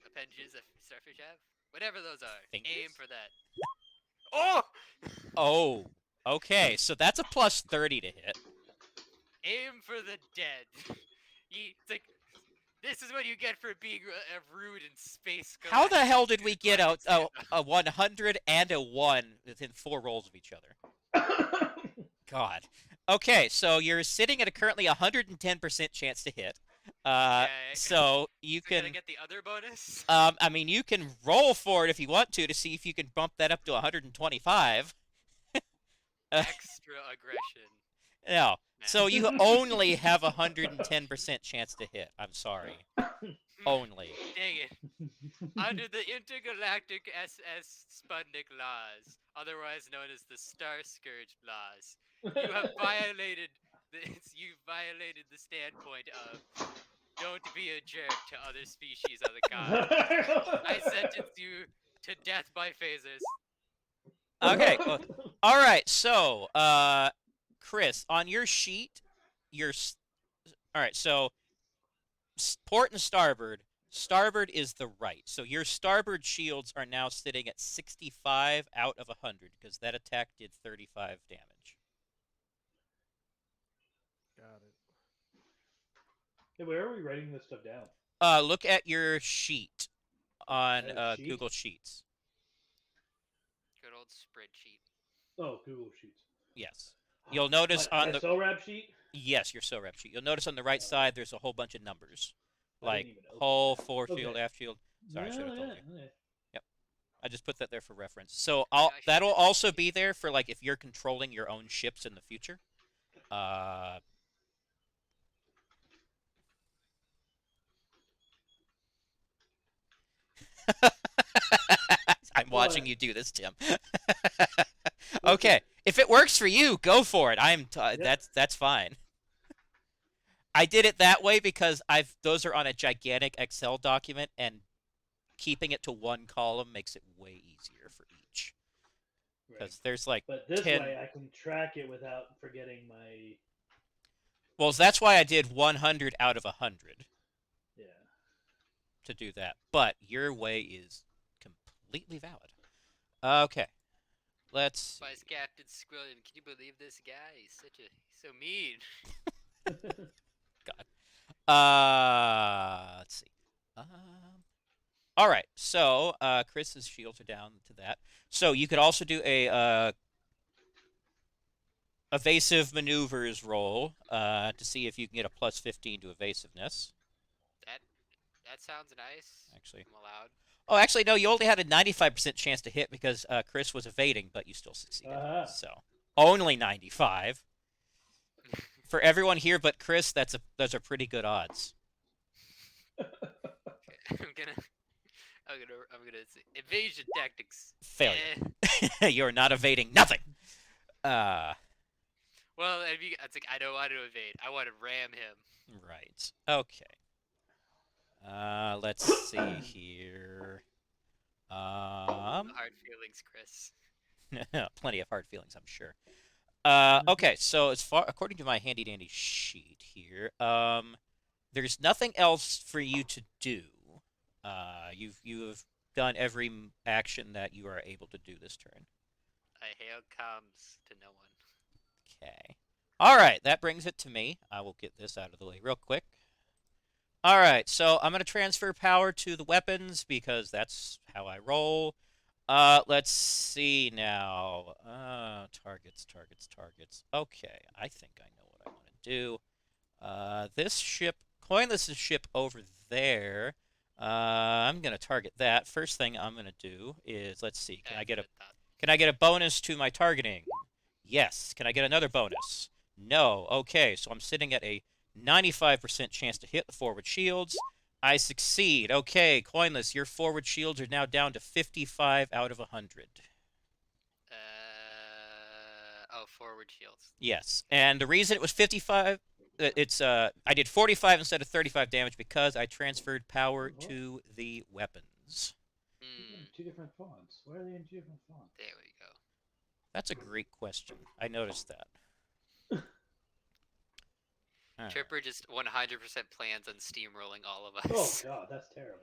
appendages that starfish have? Whatever those are. Aim Fingers? for that. Oh! Oh, okay. So that's a plus 30 to hit. Aim for the dead. It's like, this is what you get for being rude in space. How the hell did we get Galactic a standoff. 100 and a 1 within 4 rolls of each other? God. Okay, so you're sitting at a currently 110% chance to hit. Okay. So you So can I can. get the other bonus? I mean, you can roll for it if you want to see if you can bump that up to 125. Extra aggression. No. Man. So you only have a 110% chance to hit. I'm sorry. Only. Dang it. Under the intergalactic SS Sputnik laws, otherwise known as the Star Scourge laws, you have violated the standpoint of don't be a jerk to other species of the god. I sentence you to death by phasers. Okay. Well, all right. So, Chris, on your sheet, all right. So, port and starboard. Starboard is the right. So your starboard shields are now sitting at 65 out of 100 because that attack did 35 damage. Got it. Hey, where are we writing this stuff down? Look at your sheet on Sheet? Google Sheets. Good old spreadsheet. Oh, Google Sheets. Yes. You'll notice my on the SORAP sheet. yes, your SORAP sheet. You'll notice on the right side there's a whole bunch of numbers, I didn't like even open hull, that. foreshield, Okay. aft shield. Sorry, I should have told you. Okay. I just put that there for reference. So I should that'll have- also be there for like if you're controlling your own ships in the future. I'm watching What? you do this, Tim. Okay, if it works for you, go for it. Yep. That's fine. I did it that way because those are on a gigantic Excel document, and keeping it to one column makes it way easier for each. Right. Because there's like But this 10. way, I can track it without forgetting my. Well, that's why I did 100 out of 100 Yeah. to do that. But your way is completely valid. Okay, let's see. Vice Captain Squilliam, can you believe this guy? He's so mean. Let's see. All right. So, Chris's shields are down to that. So you could also do a evasive maneuvers roll to see if you can get a plus 15 to evasiveness. That sounds nice. Actually. I'm allowed. Oh, actually, no. You only had a 95% chance to hit because Chris was evading, but you still succeeded. So only 95. For everyone here but Chris, those are pretty good odds. Okay, I'm gonna say evasion tactics. Failure. Eh. You're not evading nothing. Well, it's like I don't want to evade. I want to ram him. Right. Okay. Let's see here. Hard feelings, Chris. Plenty of hard feelings, I'm sure. Okay, so according to my handy dandy sheet here, there's nothing else for you to do. You've done every action that you are able to do this turn. I hail comms to no one. Okay. All right, that brings it to me. I will get this out of the way real quick. All right, so I'm going to transfer power to the weapons because that's how I roll. Let's see now. Targets. Okay, I think I know what I want to do. This ship, Coinless's ship over there. I'm going to target that. First thing I'm going to do is, let's see, Yeah, can that. I get a bonus to my targeting? Yes. Can I get another bonus? No. Okay, so I'm sitting at a 95% chance to hit the forward shields. I succeed. Okay, Coinless, your forward shields are now down to 55 out of 100. Oh, forward shields. Yes, and the reason it was 55, I did 45 instead of 35 damage because I transferred power to the weapons. Two different fonts. Why are they in two different fonts? There we go. That's a great question. I noticed that. Tripper just 100% plans on steamrolling all of Oh us. god, that's terrible.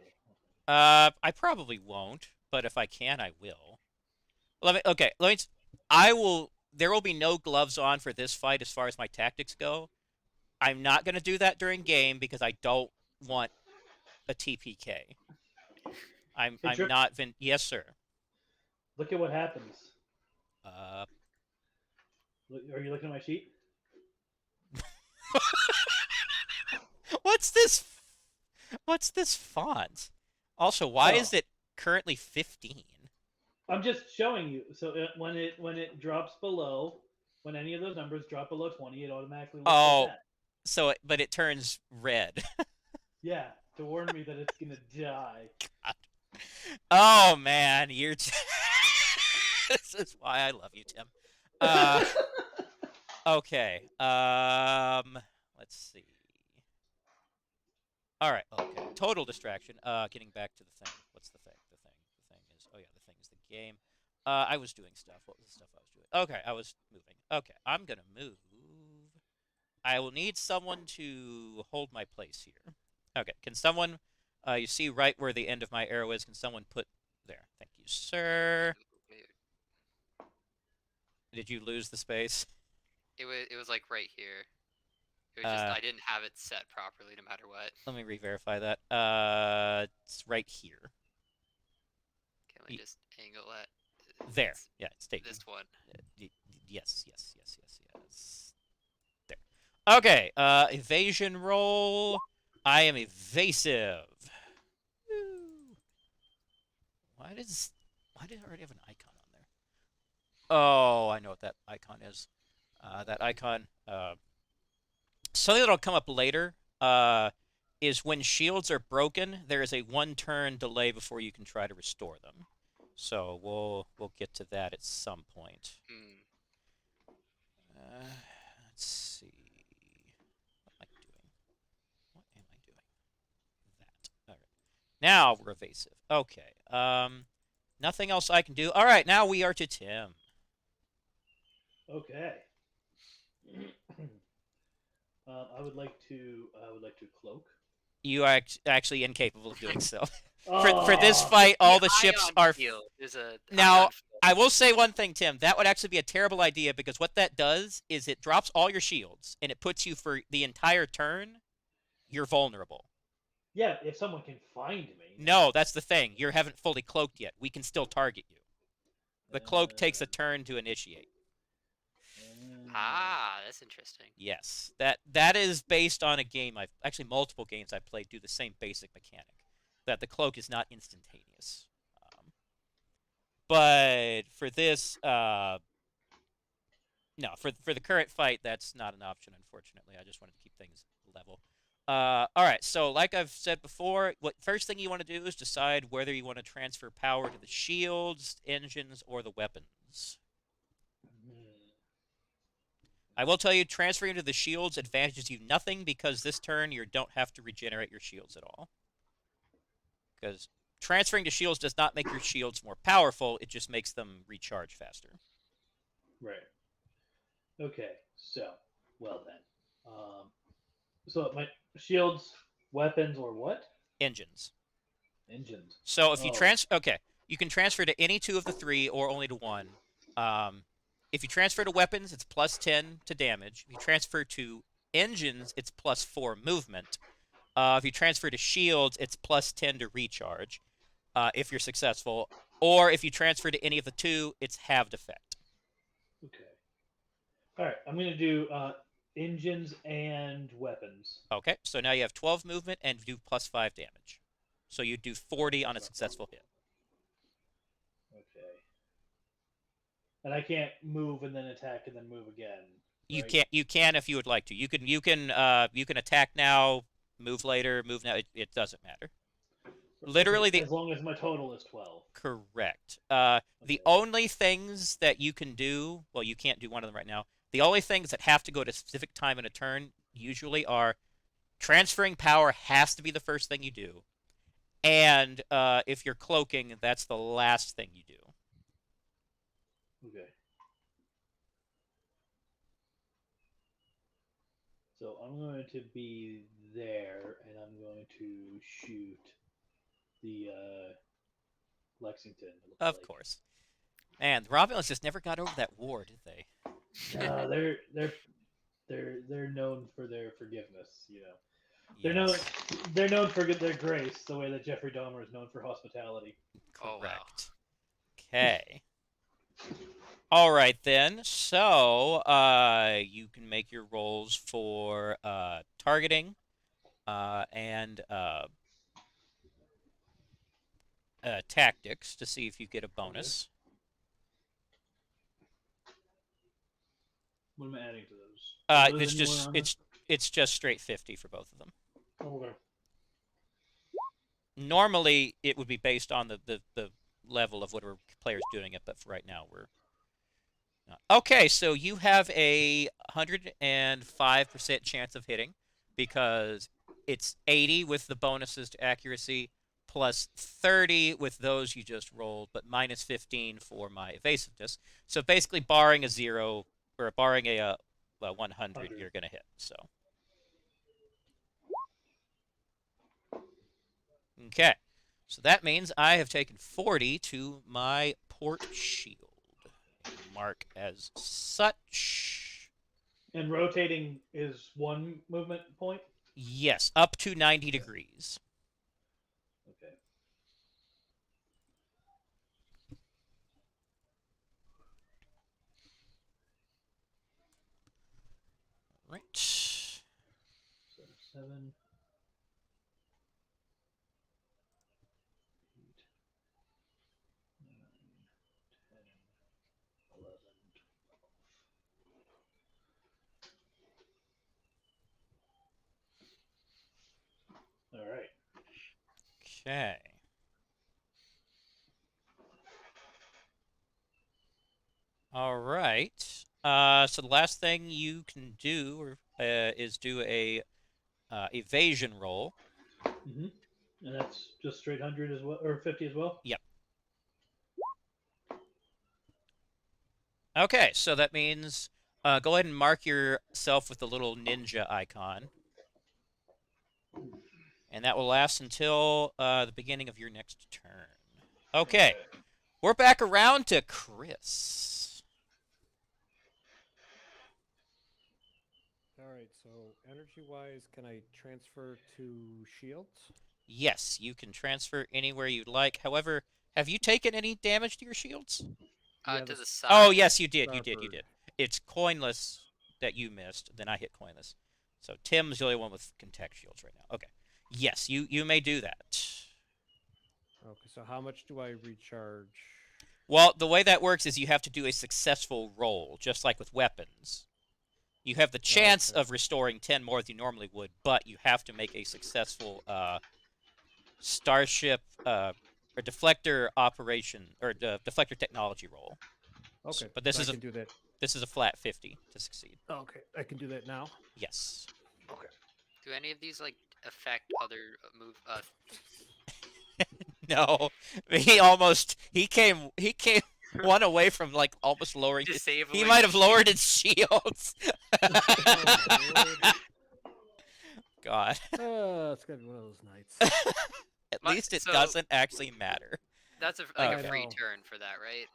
I probably won't, but if I can, I will. I will. There will be no gloves on for this fight as far as my tactics go. I'm not going to do that during game because I don't want a TPK. I'm Trip, not Yes, sir. look at what happens. Uh, Are you looking at my sheet? What's this? What's this font? Also, why is it currently 15? I'm just showing you. So when it drops below, when any of those numbers drop below 20, it automatically looks like that. So but it turns red. Yeah, to warn me that it's gonna die. God. Oh man, you're. This is why I love you, Tim. Okay. Let's see. All right. Okay. Total distraction. Getting back to the thing. What's the thing? The thing is. Oh yeah, the thing is the game. I was doing stuff. What was the stuff I was doing? Okay, I was moving. Okay, I'm gonna move. I will need someone to hold my place here. Okay, can someone? You see right where the end of my arrow is. Can someone put there? Thank you, sir. Did you lose the space? It was like right here. It was just I didn't have it set properly no matter what. Let me re-verify that. It's right here. Can we just angle it? There. Yeah, it's taken. This one. Yes. There. Okay. Evasion roll. I am evasive. Woo. Why did I already have an icon on there? Oh, I know what that icon is. That icon. Something that'll come up later. Is when shields are broken, there is a 1-turn delay before you can try to restore them. So we'll get to that at some point. Let's see. What am I doing? That. All right. Now we're evasive. Okay. Nothing else I can do. All right. Now we are to Tim. Okay. I would like to cloak. You are actually incapable of doing so. For this fight, all the ships are. Now, I will say one thing, Tim. That would actually be a terrible idea because what that does is it drops all your shields and it puts you for the entire turn. You're vulnerable. Yeah, if someone can find me. No, that's the thing. You haven't fully cloaked yet. We can still target you. The cloak takes a turn to initiate. That's interesting. Yes, that is based on a game actually multiple games I've played do the same basic mechanic. That the cloak is not instantaneous. But for this, no, for the current fight, that's not an option, unfortunately. I just wanted to keep things level. All right, so like I've said before, first thing you want to do is decide whether you want to transfer power to the shields, engines, or the weapons. I will tell you, transferring to the shields advantages you nothing because this turn you don't have to regenerate your shields at all. Because transferring to shields does not make your shields more powerful, it just makes them recharge faster. Right. Okay, so, well then. So my shields, weapons, or what? Engines. Engines. So if you you can transfer to any 2 of the 3 or only to 1. If you transfer to weapons, it's plus 10 to damage. If you transfer to engines, it's plus 4 movement. If you transfer to shields, it's +10 to recharge if you're successful. Or if you transfer to any of the two, it's halved effect. Okay. All right. I'm gonna do engines and weapons. Okay, so now you have 12 movement and do +5 damage. So you do 40 on a successful hit. Okay. And I can't move and then attack and then move again. You right? can't. You can if you would like to. You can. You can attack now, move later, move now. It doesn't matter. Literally, Okay, the as long as my total is 12. correct. The Okay. only things that you can do. Well, you can't do one of them right now. The only things that have to go at a specific time in a turn usually are transferring power has to be the first thing you do, and if you're cloaking, that's the last thing you do. Okay. So I'm going to be there, and I'm going to shoot the Lexington. It looks Of like. course. And the Romulans just never got over that war, did they? No, they're known for their forgiveness. Yes. They're known for their grace, the way that Jeffrey Dahmer is known for hospitality. Oh, wow. Correct. Okay. All right then. So, you can make your rolls for targeting and tactics to see if you get a bonus. What am I adding to those? Are those It's anywhere just on there? it's just straight 50 for both of them. Okay. Normally, it would be based on the level of whatever player's doing it, but for right now, we're not. Okay, so you have a 105% chance of hitting because it's 80 with the bonuses to accuracy, plus 30 with those you just rolled, but minus 15 for my evasiveness. So basically, barring a 0 or barring a 100, you're going to hit. So. Okay, so that means I have taken 40 to my port shield. Mark as such. And rotating is one movement point? Yes, up to 90 degrees. Okay. Right. So 7, 8, 9, 10, 11, 12. All right. Okay. All right. So the last thing you can do is do a evasion roll. Mm-hmm. And that's just straight 100 as well, or 50 as well? Yep. Okay, so that means go ahead and mark yourself with the little ninja icon. And that will last until the beginning of your next turn. Okay. We're back around to Chris. All right, so energy-wise, can I transfer to shields? Yes, you can transfer anywhere you'd like. However, have you taken any damage to your shields? Yeah, To the the side. Oh, yes, you did. You Starboard. did. It's coinless that you missed. Then I hit coinless. So Tim's the only one with contact shields right now. Okay. Yes, you may do that. Okay, so how much do I recharge? Well, the way that works is you have to do a successful roll, just like with weapons. You have the chance Okay. of restoring 10 more than you normally would, but you have to make a successful Starship or deflector operation or deflector technology roll. Okay, But this so is I can do that. this is a flat 50 to succeed. Okay, I can do that now. Yes. Okay. Do any of these like affect other move? No. He came one away from like almost lowering Disabling. He might have lowered his shields. God. It's gonna be one of those nights. At My- least it so- doesn't actually matter. That's a I free know. turn for that, right?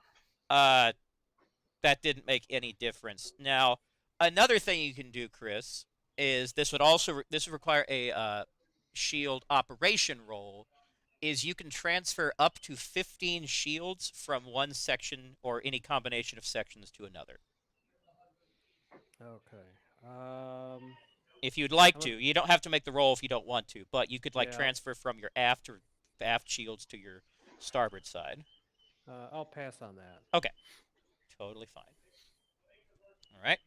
That didn't make any difference. Now, another thing you can do, Chris, is this would require a shield operation roll is you can transfer up to 15 shields from one section or any combination of sections to another. Okay. If you'd like I'm to, a- you don't have to make the roll if you don't want to, but you could like Yeah. transfer from your aft or aft shields to your starboard side. I'll pass on that. Okay, totally fine. All right.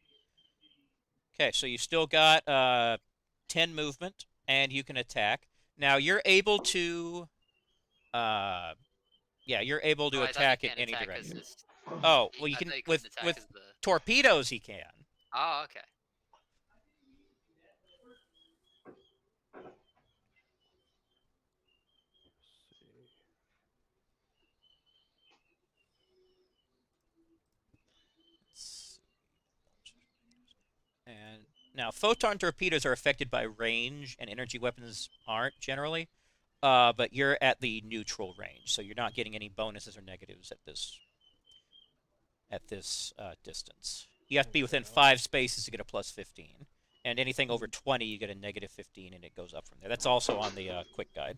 Okay, so you still got 10 movement, and you can attack. Now you're able to, you're able to Oh, I thought he attack in can't any attack as direction. this. Oh, well, you I can thought he couldn't with attack as the. torpedoes. He can. Oh, okay. And now photon torpedoes are affected by range, and energy weapons aren't generally. But you're at the neutral range, so you're not getting any bonuses or negatives at this distance. You have to be within 5 spaces to get a plus 15, and anything over 20, you get a negative 15, and it goes up from there. That's also on the quick guide.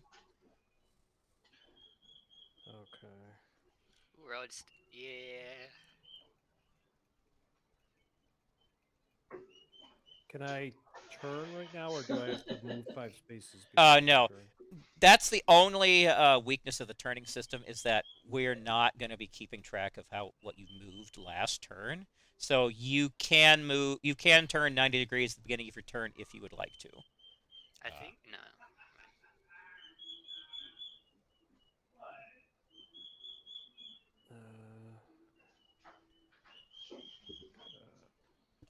Okay. We're all just yeah. Can I turn right now, or do I have to move 5 spaces? No. That's the only weakness of the turning system is that we're not going to be keeping track of what you moved last turn. So you can turn 90 degrees at the beginning of your turn if you would like to. I think no.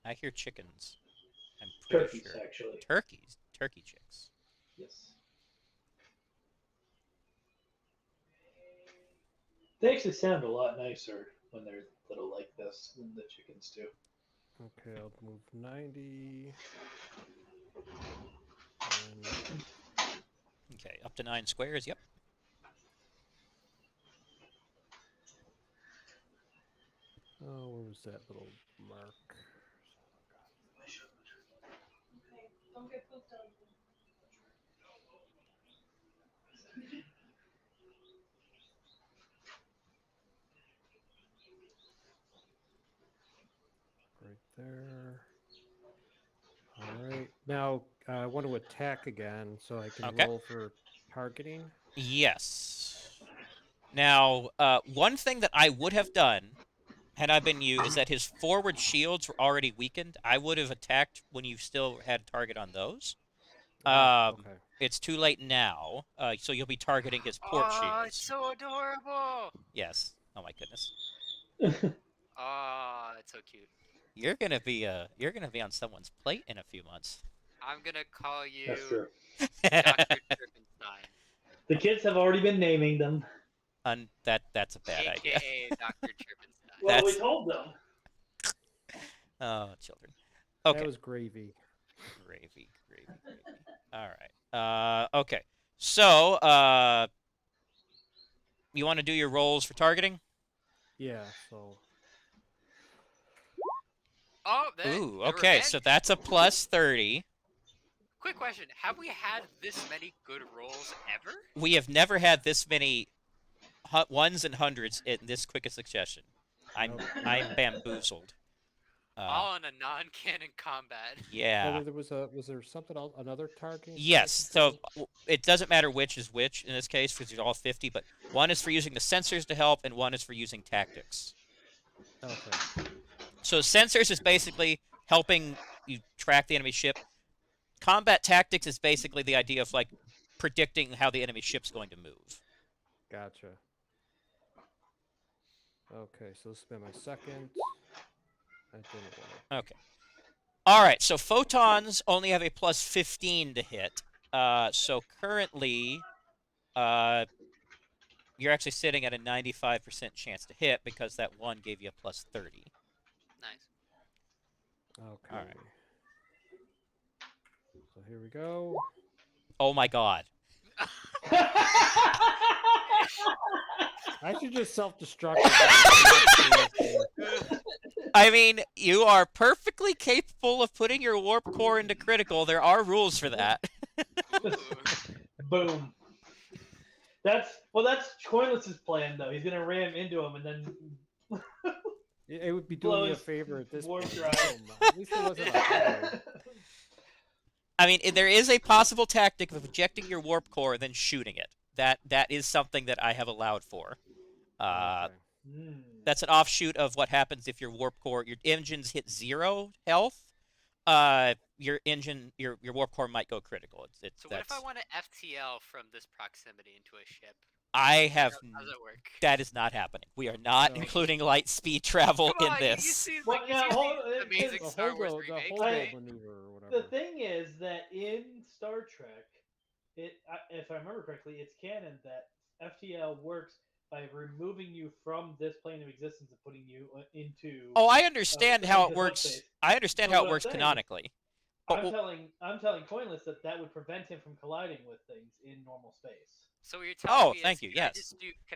I hear chickens. I'm pretty Turkeys, sure. actually. Turkeys. Turkey chicks. Yes. They actually sound a lot nicer when they're little like this than the chickens do. Okay, I'll move 90. And Okay, up to 9 squares. Yep. oh, where was that little mark? Don't get pooped on. Right there. All right. Now I want to attack again, so I can Okay. roll for targeting. Yes. Now, one thing that I would have done had I been you is that his forward shields were already weakened. I would have attacked when you still had a target on those. Okay. It's too late now, so you'll be targeting his port Oh, shields. it's so adorable. Yes. Oh my goodness. Oh, it's so cute. You're gonna be on someone's plate in a few months. I'm gonna call you That's true. Dr. Turpenstein, The kids have already been naming them. That's a bad idea. aka Dr. Turpenstein. Well, we That's- told them. Oh, children. Okay. That was gravy. Gravy. All right. Okay. So, you want to do your rolls for targeting? Yeah. So Oh, Ooh. the Okay. revenge. So that's a plus 30. Quick question: have we had this many good rolls ever? We have never had this many ones and hundreds in this quick a succession. I'm bamboozled. All in a non-canon combat. Yeah. there was there something else, another targeting? Yes. strategy? So it doesn't matter which is which in this case because they're all 50, but one is for using the sensors to help, and one is for using tactics. Okay. So sensors is basically helping you track the enemy ship. Combat tactics is basically the idea of like predicting how the enemy ship's going to move. Gotcha. Okay, so this will be my second. I didn't want Okay. All right. So photons only have a plus 15 to hit. So currently, you're actually sitting at a 95% chance to hit because that one gave you a plus 30. Nice. Okay. All right. So here we go. Oh my God. I should just self-destruct. I mean, you are perfectly capable of putting your warp core into critical. There are rules for that. Ooh. Boom. That's Coinless's plan though. He's gonna ram into him and then It would be blow doing me a his favor at this warp point. drive. At least it wasn't a hard. I mean, there is a possible tactic of ejecting your warp core and then shooting it. That is something that I have allowed for. Okay. That's an offshoot of what happens if your warp core, your engines hit 0 health. Your warp core might go critical. So what if I want to FTL from this proximity into a ship? I have. How does that work? That is not happening. We are not No. including light speed travel Come in on, this. you see, Well, like, now, you see hold- the amazing The Star Wars Holdo, the remake, Holdo right? maneuver or whatever. The thing is that in Star Trek, if I remember correctly, it's canon that FTL works by removing you from this plane of existence and putting you into. Oh, I understand how it into works. subspace. I understand So how what it I'm works saying- canonically. But I'm telling Coinless that would prevent him from colliding with things in normal space. So what you're telling me thank is, you, could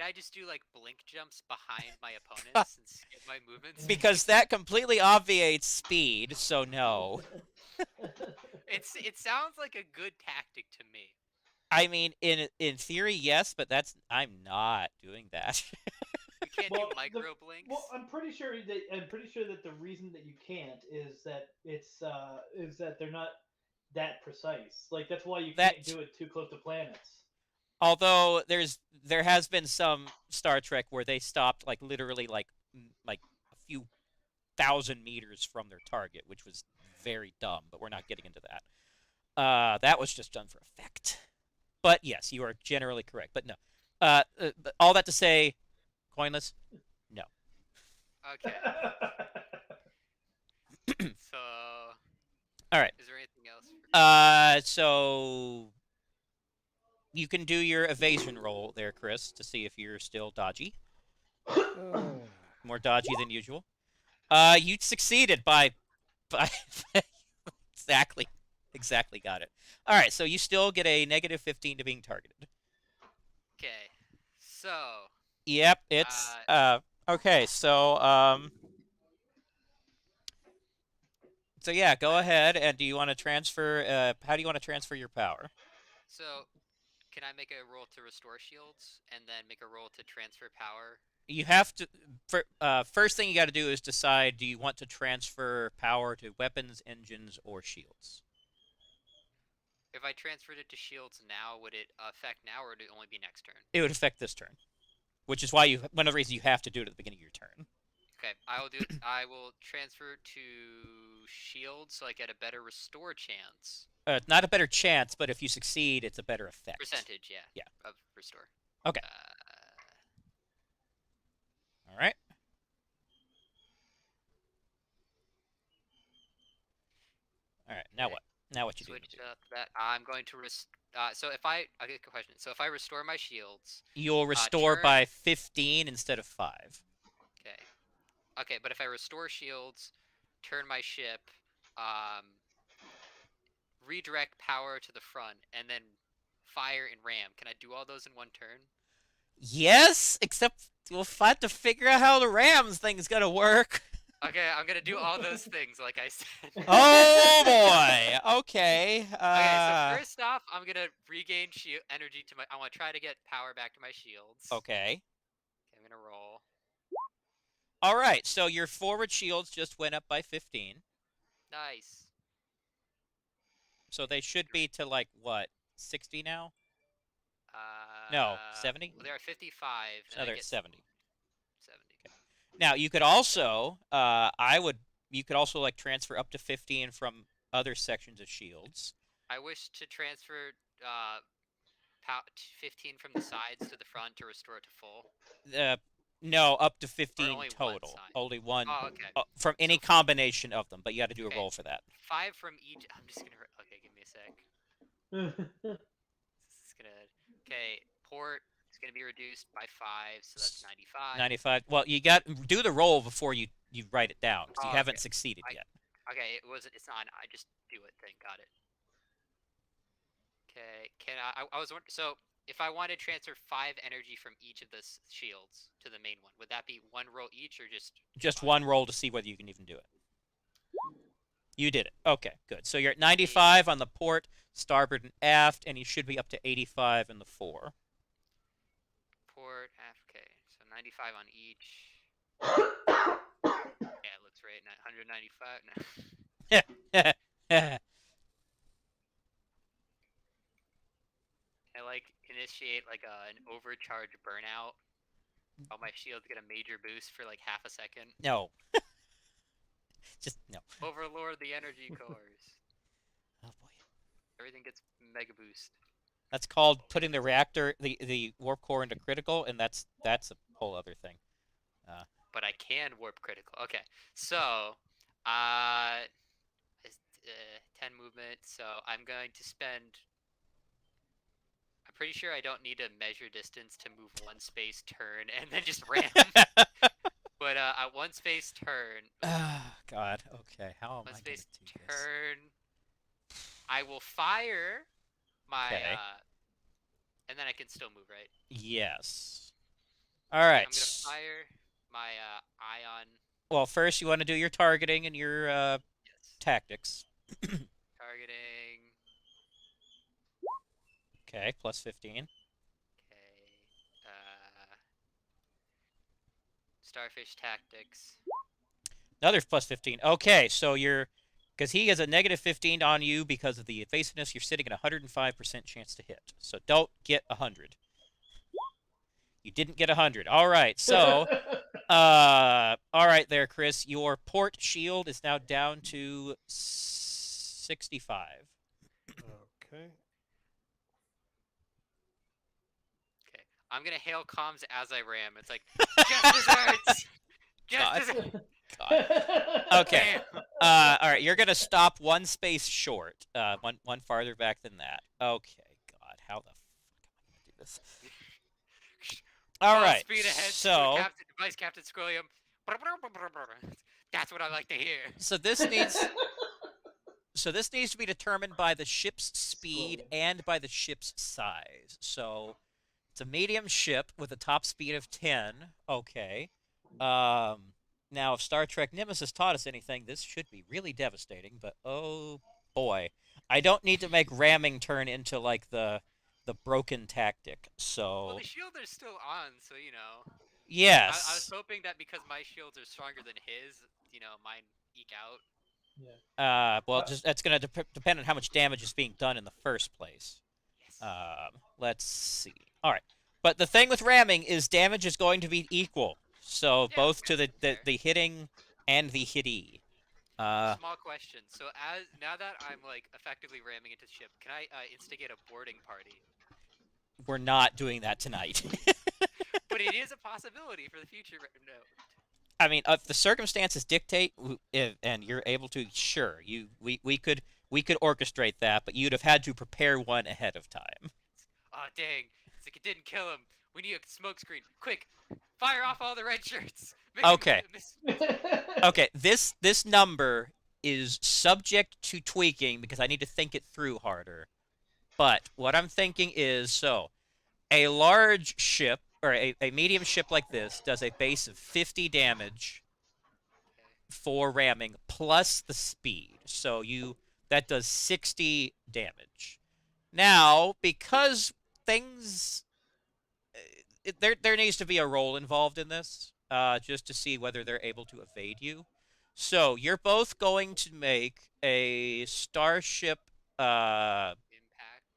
I yes. just do like blink jumps behind my opponents and skip my movements? because that completely obviates speed, so no. It sounds like a good tactic to me. I mean, in theory, yes, but I'm not doing that. You can't Well, do micro blinks. Well, I'm pretty sure that the reason that you can't is that they're not that precise. Like that's why you can't do it too close to planets. Although there has been some Star Trek where they stopped like literally like a few thousand meters from their target, which was very dumb. But we're not getting into that. That was just done for effect. But yes, you are generally correct. But no. But all that to say, Coinless, no. Okay. So. All right. Is there anything else? So you can do your evasion roll there, Chris, to see if you're still dodgy. More dodgy than usual. You succeeded by exactly got it. All right, so you still get a -15 to being targeted. Okay. So. Yep, it's okay. So yeah, go ahead. And do you want to transfer? How do you want to transfer your power? So, can I make a roll to restore shields and then make a roll to transfer power? You have to. First thing you got to do is decide: do you want to transfer power to weapons, engines, or shields? If I transferred it to shields now, would it affect now, or would it only be next turn? It would affect this turn, which is why one of the reasons you have to do it at the beginning of your turn. Okay, I will do it. I will transfer to shields so I get a better restore chance. Not a better chance, but if you succeed, it's a better effect. Percentage, yeah. Yeah. Of restore. Okay. All right. All right. Now Okay. what? Now what you Switch do? up that. I'm going to so if I'll get a question. So if I restore my shields. You'll restore turn- by 15 instead of 5. Okay. Okay, but if I restore shields, turn my ship, redirect power to the front, and then fire and ram, can I do all those in one turn? Yes, except we'll have to figure out how the Rams thing's gonna work. Okay, I'm gonna do all those things like I said. Oh boy. Okay. Okay, so first off, I'm gonna regain shield energy to my. I want to try to get power back to my shields. Okay. I'm gonna roll. All right. So your forward shields just went up by 15. Nice. So they should be to like what, 60 now? No, 70. Well, they're at 55. So and I they're at get 70. 70. Now you could also, you could also like transfer up to 15 from other sections of shields. I wish to transfer 15 from the sides to the front to restore it to full. No, up to 15 only one total. side. Only one Oh, okay. from any So- combination of them, but you got to do a Okay. roll for that. 5 from each. I'm just gonna. Okay, give me a sec. This is gonna. Okay, port is gonna be reduced by 5, so that's 95. 95. Well, you got do the roll before you write it down because you Oh, haven't okay. succeeded yet. Okay, it wasn't. It's not. I just do it. Thing. Got it. Okay. Can I was wondering. So if I wanted to transfer 5 energy from each of the shields to the main one, would that be one roll each or just? Just 5? one roll to see whether you can even do it. You did it. Okay, good. So you're at 95 on the port, starboard and aft, and you should be up to 85 in the fore. Port, okay, so 95 on each. Yeah, it looks right. 195. No. I like initiate like an overcharge burnout. All my shields get a major boost for like half a second. No. Just no. Overlord the energy cores. Oh boy. Everything gets mega boost. That's called putting the reactor, the warp core into critical, and that's a whole other thing. But I can warp critical. Okay, so uh, 10 movement. So I'm going to spend. I'm pretty sure I don't need to measure distance to move one space, turn, and then just ram. But at one space turn. Ah, God. Okay. How am I One going to space do this? turn. I will fire my. Okay. And then I can still move, right? Yes. All right. I'm gonna fire my ion. Well, first you want to do your targeting and your Yes. tactics. Targeting. Okay, plus 15. Okay. Starfish tactics. Another plus 15. Okay, so you're, because he has a negative 15 on you because of the evasiveness, you're sitting at 105% chance to hit. So don't get 100. You didn't get 100. All right, so, all right there, Chris. Your port shield is now down to 65. Okay. Okay. I'm gonna hail comms as I ram. It's like just desserts. Just God. desserts. God. Okay. Damn. All right, you're gonna stop one space short. One farther back than that. Okay. God, how the fuck am I gonna do this? All Full right. Speed ahead. So, Captain, Vice Captain Squilliam. That's what I like to hear. so this needs to be determined by the ship's speed Scrolling. and by the ship's size. So, it's a medium ship with a top speed of 10. Okay. Now, if Star Trek Nemesis taught us anything, this should be really devastating. But oh boy, I don't need to make ramming turn into like the broken tactic. So Well, the shield is still on, so you know. I was yes. hoping that because my shields are stronger than his, you know, mine eke out. Yeah. Well, just that's gonna depend on how much damage is being done in the first place. Yes. Let's see. All right, but the thing with ramming is damage is going to be equal. So Yeah, both okay, to the fair. hitting and the hittee. Small question. So now that I'm like effectively ramming into the ship, can I instigate a boarding party? We're not doing that tonight. But it is a possibility for the future. No. I mean, if the circumstances dictate, and you're able to, sure, we could orchestrate that, but you'd have had to prepare one ahead of time. Oh dang! It's like it didn't kill him. We need a smoke screen. Quick, fire off all the red shirts. Okay. Okay, this number is subject to tweaking because I need to think it through harder. But what I'm thinking is, so a large ship or a medium ship like this does a base of 50 damage for ramming plus the speed. So that does 60 damage. Now, because things there needs to be a roll involved in this, just to see whether they're able to evade you. So you're both going to make a Starship. Impact.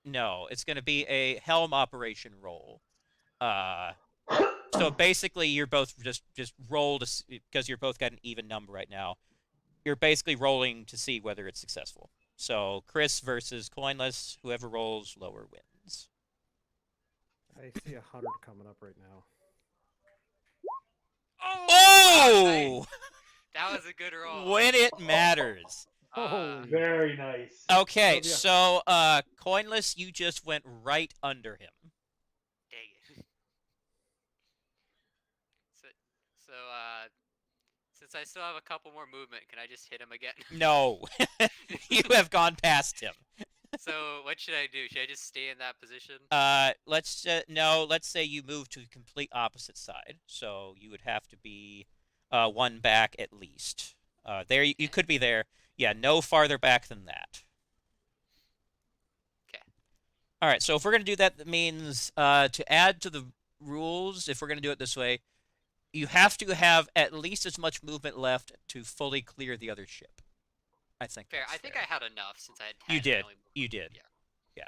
No, it's going to be a helm operation roll. So basically, you're both just roll to because you're both got an even number right now. You're basically rolling to see whether it's successful. So Chris versus Coinless. Whoever rolls lower wins. I see 100 coming up right now. Oh! That was a good roll. When it matters. Holy. Very nice. Okay, yeah. so Coinless, you just went right under him. Dang it. So since I still have a couple more movement, can I just hit him again? No, you have gone past him. So what should I do? Should I just stay in that position? Let's say you move to the complete opposite side. So you would have to be one back at least. There you could be there. Yeah, no farther back than that. Okay. All right, so if we're going to do that, that means to add to the rules, if we're going to do it this way, you have to have at least as much movement left to fully clear the other ship. I think Fair. that's I think fair. I had enough since I had You 10. did. I only moved You one. did. Yeah.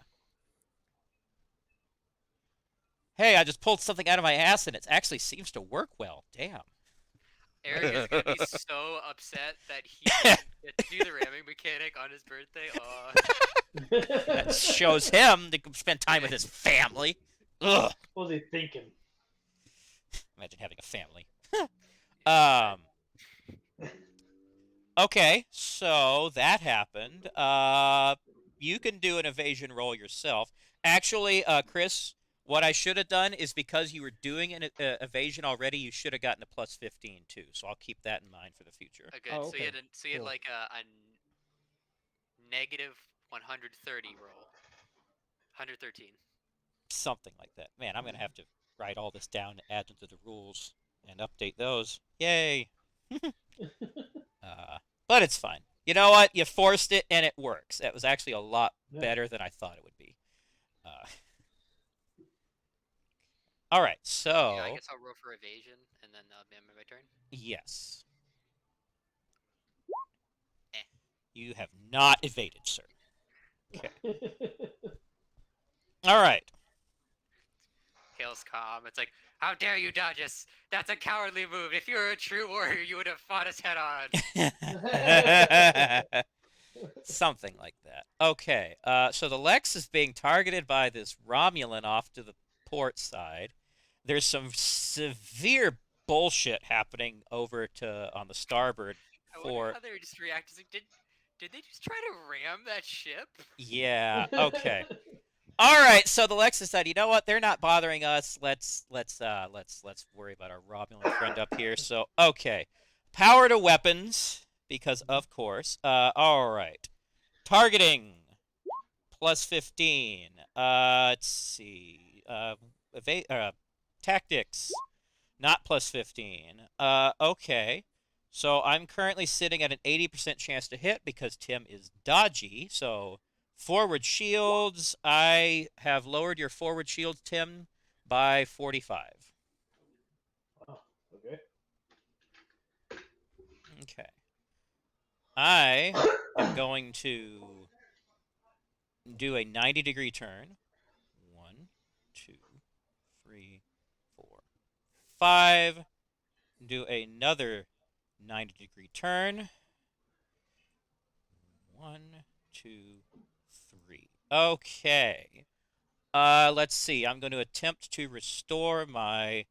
Hey, I just pulled something out of my ass and it actually seems to work well. Damn. Eric is gonna be so upset that he didn't get to do the ramming mechanic on his birthday. That shows him to spend time with his family. Ugh. What was he thinking? Imagine having a family. Um. Okay, so that happened. You can do an evasion roll yourself. Actually, Chris, what I should have done is because you were doing an evasion already, you should have gotten a plus 15 too. So I'll keep that in mind for the future. Good. Oh, So you had, okay. a, Cool. like a negative 130 roll. 113. Something like that. Man, I'm gonna have to write all this down and add into the rules and update those. Yay! But it's fine. You know what? You forced it and it works. That was actually a lot Yeah. better than I thought it would be. All right, so Yeah, I guess I'll roll for evasion and then be on my turn. yes, Eh. you have not evaded, sir. Okay. All right. Kale's calm. It's like, how dare you dodge us? That's a cowardly move. If you were a true warrior, you would have fought us head on. Something like that. Okay. So the Lex is being targeted by this Romulan off to the port side. There's some severe bullshit happening over to on the starboard I wonder how they would just react. It's like, did they just try to ram that ship? Yeah. Okay. All right. So the Lex decided, you know what? They're not bothering us. Let's worry about our Romulan friend up here. So okay, power to weapons because of course. All right. Targeting plus 15. Let's see. Tactics not plus 15. Okay. So I'm currently sitting at an 80% chance to hit because Tim is dodgy. So forward shields, I have lowered your forward shields, Tim, by 45. Oh, okay. Okay. I am going to do a 90-degree turn. 1, 2, 3, 4, 5. Do another 90-degree turn. 1, 2, 3. Okay. Let's see. I'm going to attempt to restore my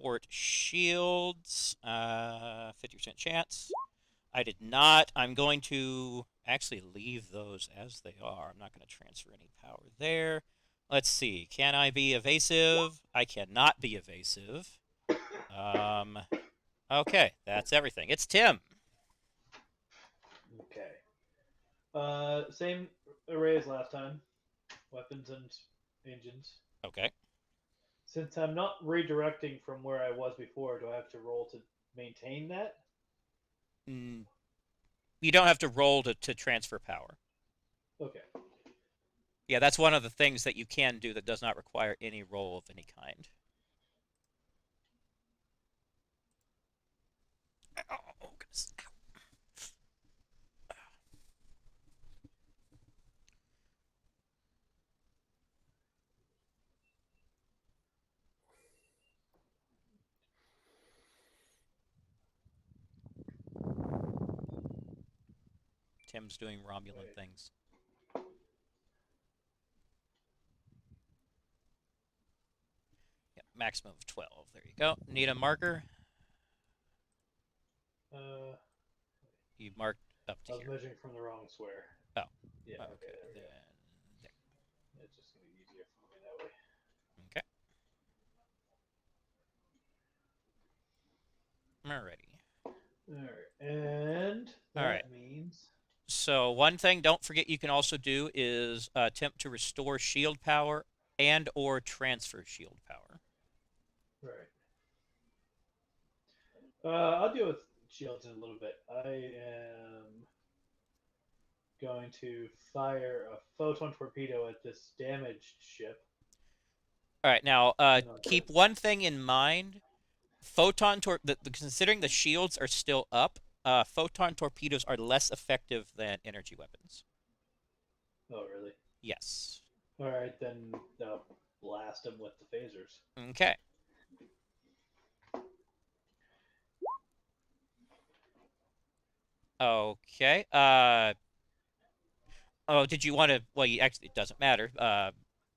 port shields. 50% chance. I did not. I'm going to actually leave those as they are. I'm not going to transfer any power there. Let's see. Can I be evasive? I cannot be evasive. Okay, that's everything. It's Tim. Okay. Same array as last time. Weapons and engines. Okay. Since I'm not redirecting from where I was before, do I have to roll to maintain that? You don't have to roll to transfer power. Okay. Yeah, that's one of the things that you can do that does not require any roll of any kind. Oh, goodness. Tim's doing Romulan things. Yeah, maximum of 12. There you go. Need a marker? You marked up I to was here. measuring from the wrong square. Oh. Yeah. Okay. Okay. There we go. There. It's just gonna be easier for me that way. Okay. Alrighty. All right, and that All right. means So one thing, don't forget you can also do is attempt to restore shield power and or transfer shield power. right. I'll deal with shields in a little bit. I am going to fire a photon torpedo at this damaged ship. All right, now No. keep one thing in mind. Considering the shields are still up, photon torpedoes are less effective than energy weapons. Oh, really? Yes. All right, then blast them with the phasers. Okay. Okay. Oh, did you want to? Well, you actually it doesn't matter.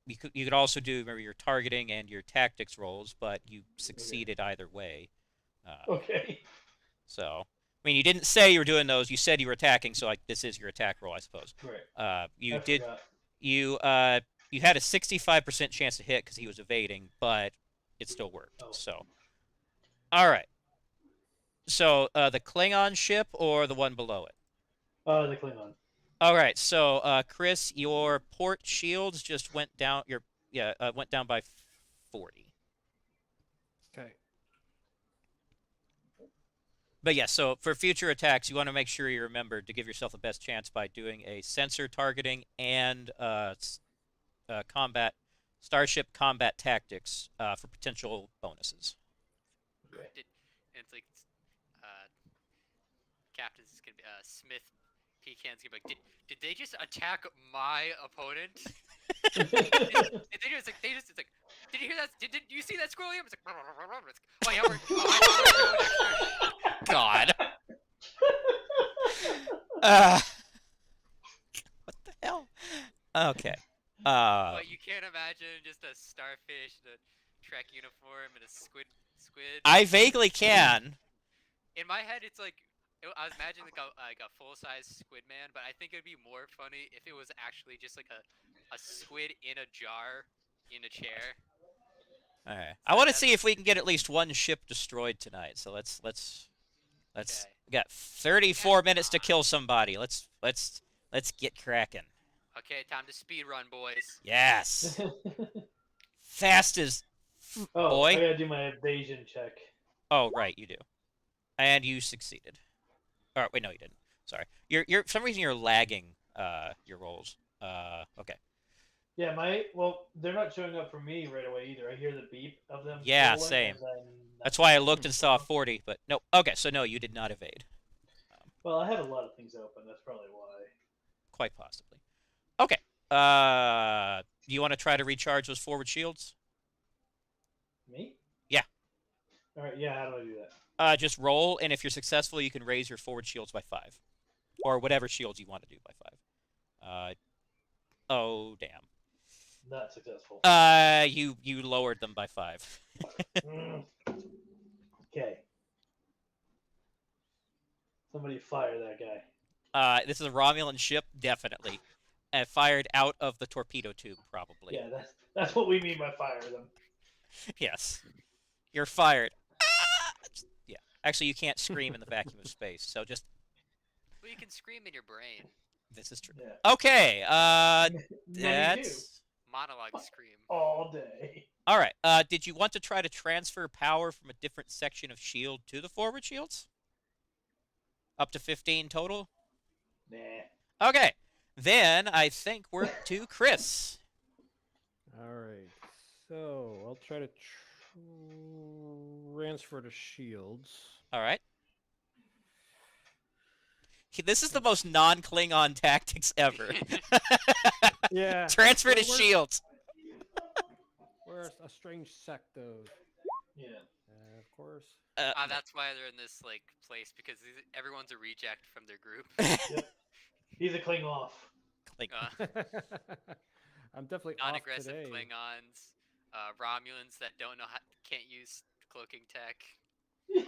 You could also do remember your targeting and your tactics rolls, but you succeeded either way. Okay. So, I mean, you didn't say you were doing those. You said you were attacking, so like this is your attack roll, I suppose. Right. You I did. forgot. You had a 65% chance to hit because he was evading, but it still worked. Oh. So, all right. So the Klingon ship or the one below it? The Klingon. All right. So Chris, your port shields just went down. Went down by 40. Okay. But yeah, so for future attacks, you want to make sure you remember to give yourself the best chance by doing a sensor targeting and combat Starship combat tactics for potential bonuses. And it's like Captain's is gonna be Smith. Pecan's gonna be like, did they just attack my opponent? Did they just like it's like, did you hear that? Did you see that scroll? It's like, oh yeah, we're God. What the hell? Okay. But you can't imagine just a starfish in a Trek uniform and a squid. I vaguely can. In my head, it's like I was imagining like a full size squid man, but I think it'd be more funny if it was actually just like a squid in a jar in a chair. All right. I want to see if we can get at least one ship destroyed tonight. So let's Okay. we got 34 minutes to kill somebody. Let's get cracking. Okay, time to speed run, boys. Yes. Fast as Oh, boy. I gotta do my evasion check. Oh, right, you do. And you succeeded. All right, wait, no, you didn't. Sorry. You're for some reason you're lagging your rolls. Okay. Yeah, they're not showing up for me right away either. I hear the beep of them. Yeah, rolling, same. and then That's why I looked and saw 40, but no. Okay, so no, you did not evade. Well, I have a lot of things open. That's probably why. Quite possibly. Okay. Do you want to try to recharge those forward shields? Me? Yeah. All right. Yeah. How do I do that? Just roll, and if you're successful, you can raise your forward shields by 5, or whatever shields you want to do by 5. Oh damn. Not successful. You lowered them by 5. Okay. Somebody fire that guy. This is a Romulan ship, definitely, and fired out of the torpedo tube, probably. Yeah, that's what we mean by fire them. Yes. You're fired. Yeah. Actually, you can't scream in the vacuum of space, so just. Well, you can scream in your brain. This is true. Yeah. Okay. Me too. That's Monologue scream. All day. all right. Did you want to try to transfer power from a different section of shield to the forward shields? Up to 15 total. Nah. Okay. Then I think we're to Chris. All right. So I'll try to transfer to shields. All right. This is the most non-Klingon tactics ever. Yeah. Transfer to We're- shields. We're a strange sect of, Yeah. of course. That's why they're in this like place because everyone's a reject from their group. He's a cling off. I'm definitely off Non-aggressive today. Klingons, Romulans that can't use cloaking tech. A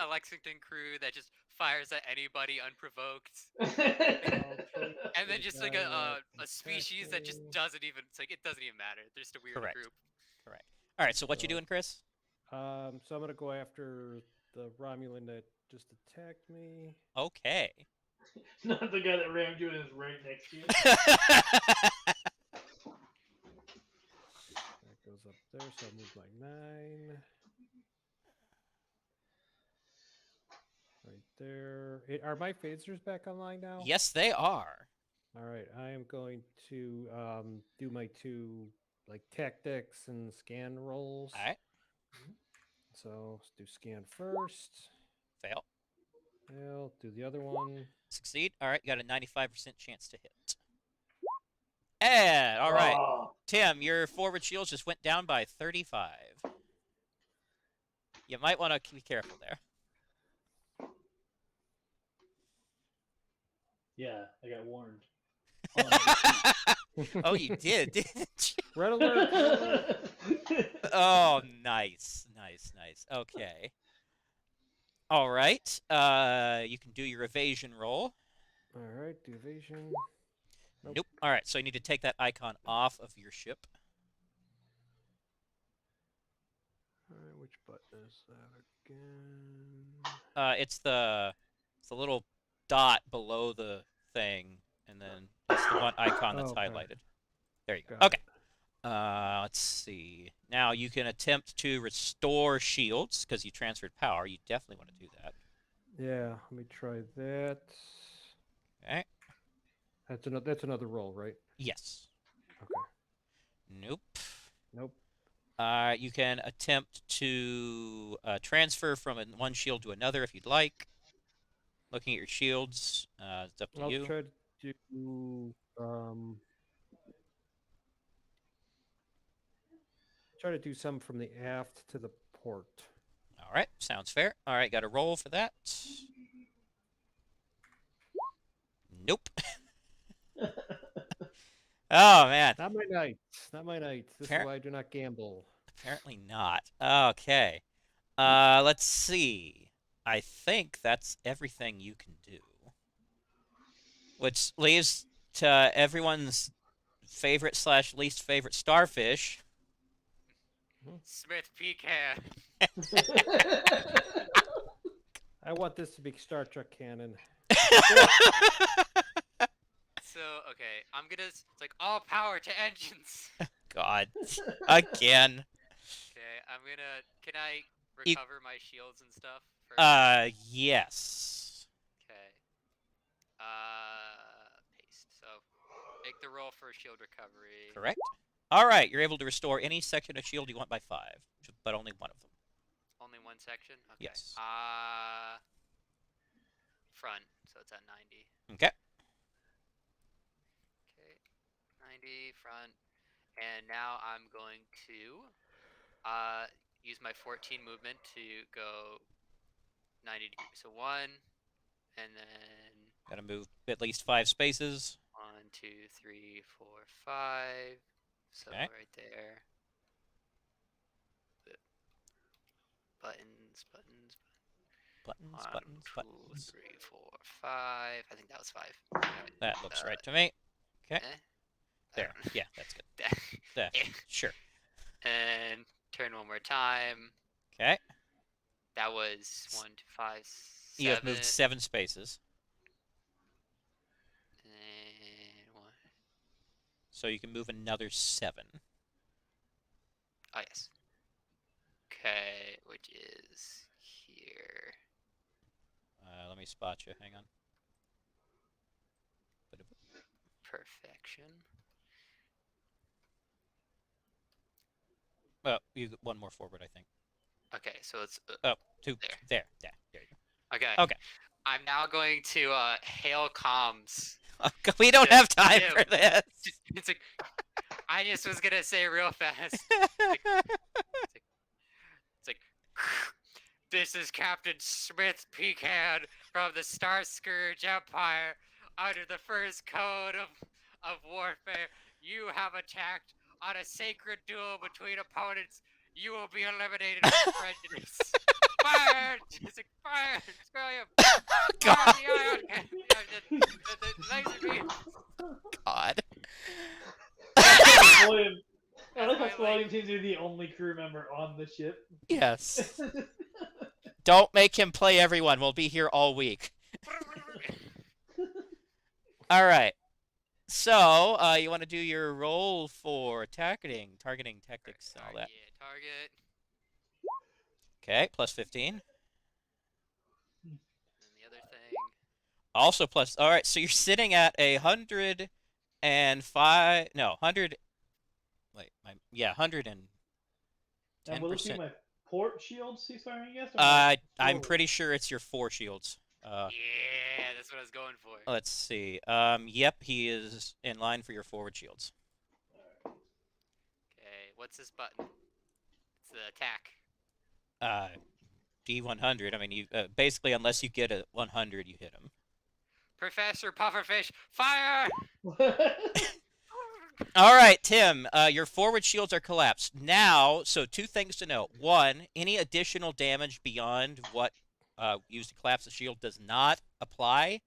Lexington crew that just fires at anybody unprovoked, and then just like a species that just doesn't even. It's like it doesn't even matter. They're just a weird Correct. group. Correct. All right. So what you doing, Chris? So I'm gonna go after the Romulan that just attacked me. Okay. Not the guy that rammed you and is right next to you. That goes up there, so I'll move my 9. Right Are my phasers back online now? Yes, they are. All right, I am going to do my 2 like tactics and scan rolls. All right. So let's do scan first. Fail. I'll do the other one. Succeed. All right. You got a 95% chance to hit. And all right, Oh, Tim, your forward shields just went down by 35. You might want to be careful there. yeah, I got warned. Oh, you did, didn't you? Red alert! Red alert. Oh, nice, nice, nice. Okay. All right. You can do your evasion roll. All right, do evasion. Nope. All right. So you need to take that icon off of your ship. All right, which button is that again? It's the little dot below the thing, and then it's the one icon that's Okay. highlighted. There you go. Got Okay. Let's see. Now you can attempt to restore shields because you transferred power. You definitely want to do that. Yeah, let me try that. Okay. That's another roll, right? Yes. Okay. Nope. Nope. You can attempt to transfer from one shield to another if you'd like. Looking at your shields, it's up to I'll you. try to do some from the aft to the port. All right, sounds fair. All right, got a roll for that. Nope. Oh, man. Not my night. Not my night. This Appar- is why I do not gamble. Apparently not. Okay. Let's see. I think that's everything you can do. Which leaves to everyone's favorite / least favorite starfish. Smith Pecan. I want this to be Star Trek canon. So okay, I'm gonna. It's like all power to engines. God. Again. Okay, I'm gonna. Can I You- recover my shields and stuff first? Yes. Okay. Paste. So, make the roll for shield recovery. Correct. All right, you're able to restore any section of shield you want by 5, but only one of them. Only one section. Okay. Yes. Front. So it's at 90. Okay. Okay. 90 front. And now I'm going to use my 14 movement to go 90 degrees. So 1, and then Got to move at least 5 spaces. 1, 2, 3, 4, 5. So Okay. right there. Buttons. Buttons, 1, buttons, 2, buttons. 3, 4, 5. I think that was 5. That looks right to me. Okay. Eh? There. Yeah, that's good. There. There. Eh. Sure. And turn one more time. Okay. That was 1, 2, 5, 7. You have moved 7 spaces. And 1. So you can move another 7. Oh, yes. Okay, which is here. Let me spot you. Hang on. Perfection. Well, you get one more forward, I think. Okay, so it's Oh, 2. There. There you go. okay. Okay. I'm now going to hail comms. We don't Yeah, have time yeah. for this. It's like I just was gonna say real fast. It's like this is Captain Smith Pecan from the Star Scourge Empire. Under the first code of warfare, you have attacked on a sacred duel between opponents. You will be eliminated with prejudice. Fire! It's like fire! Screw you! God. Fire the ion! The laser beam! God. William, I like how That's my, William seems to be the only crew member on the ship. Yes. Don't make him play everyone. We'll be here all week. All right. So, you want to do your roll for targeting tactics, and all that. Yeah, target. Okay, plus 15. And the other Also plus. All right, so you're sitting at 105. No, 100. Wait, yeah, 110%. And will it be my port shield ceasefire, I guess? Or my I'm forward? pretty sure it's your 4 shields. Yeah, that's what I was going for. Let's see. Yep, he is in line for your forward shields. Okay, what's this button? It's the attack. D100. I mean, you basically unless you get a 100, you hit him. Professor Pufferfish, fire! All right, Tim. Your forward shields are collapsed now. So 2 things to note. 1, any additional damage beyond what used to collapse the shield does not apply,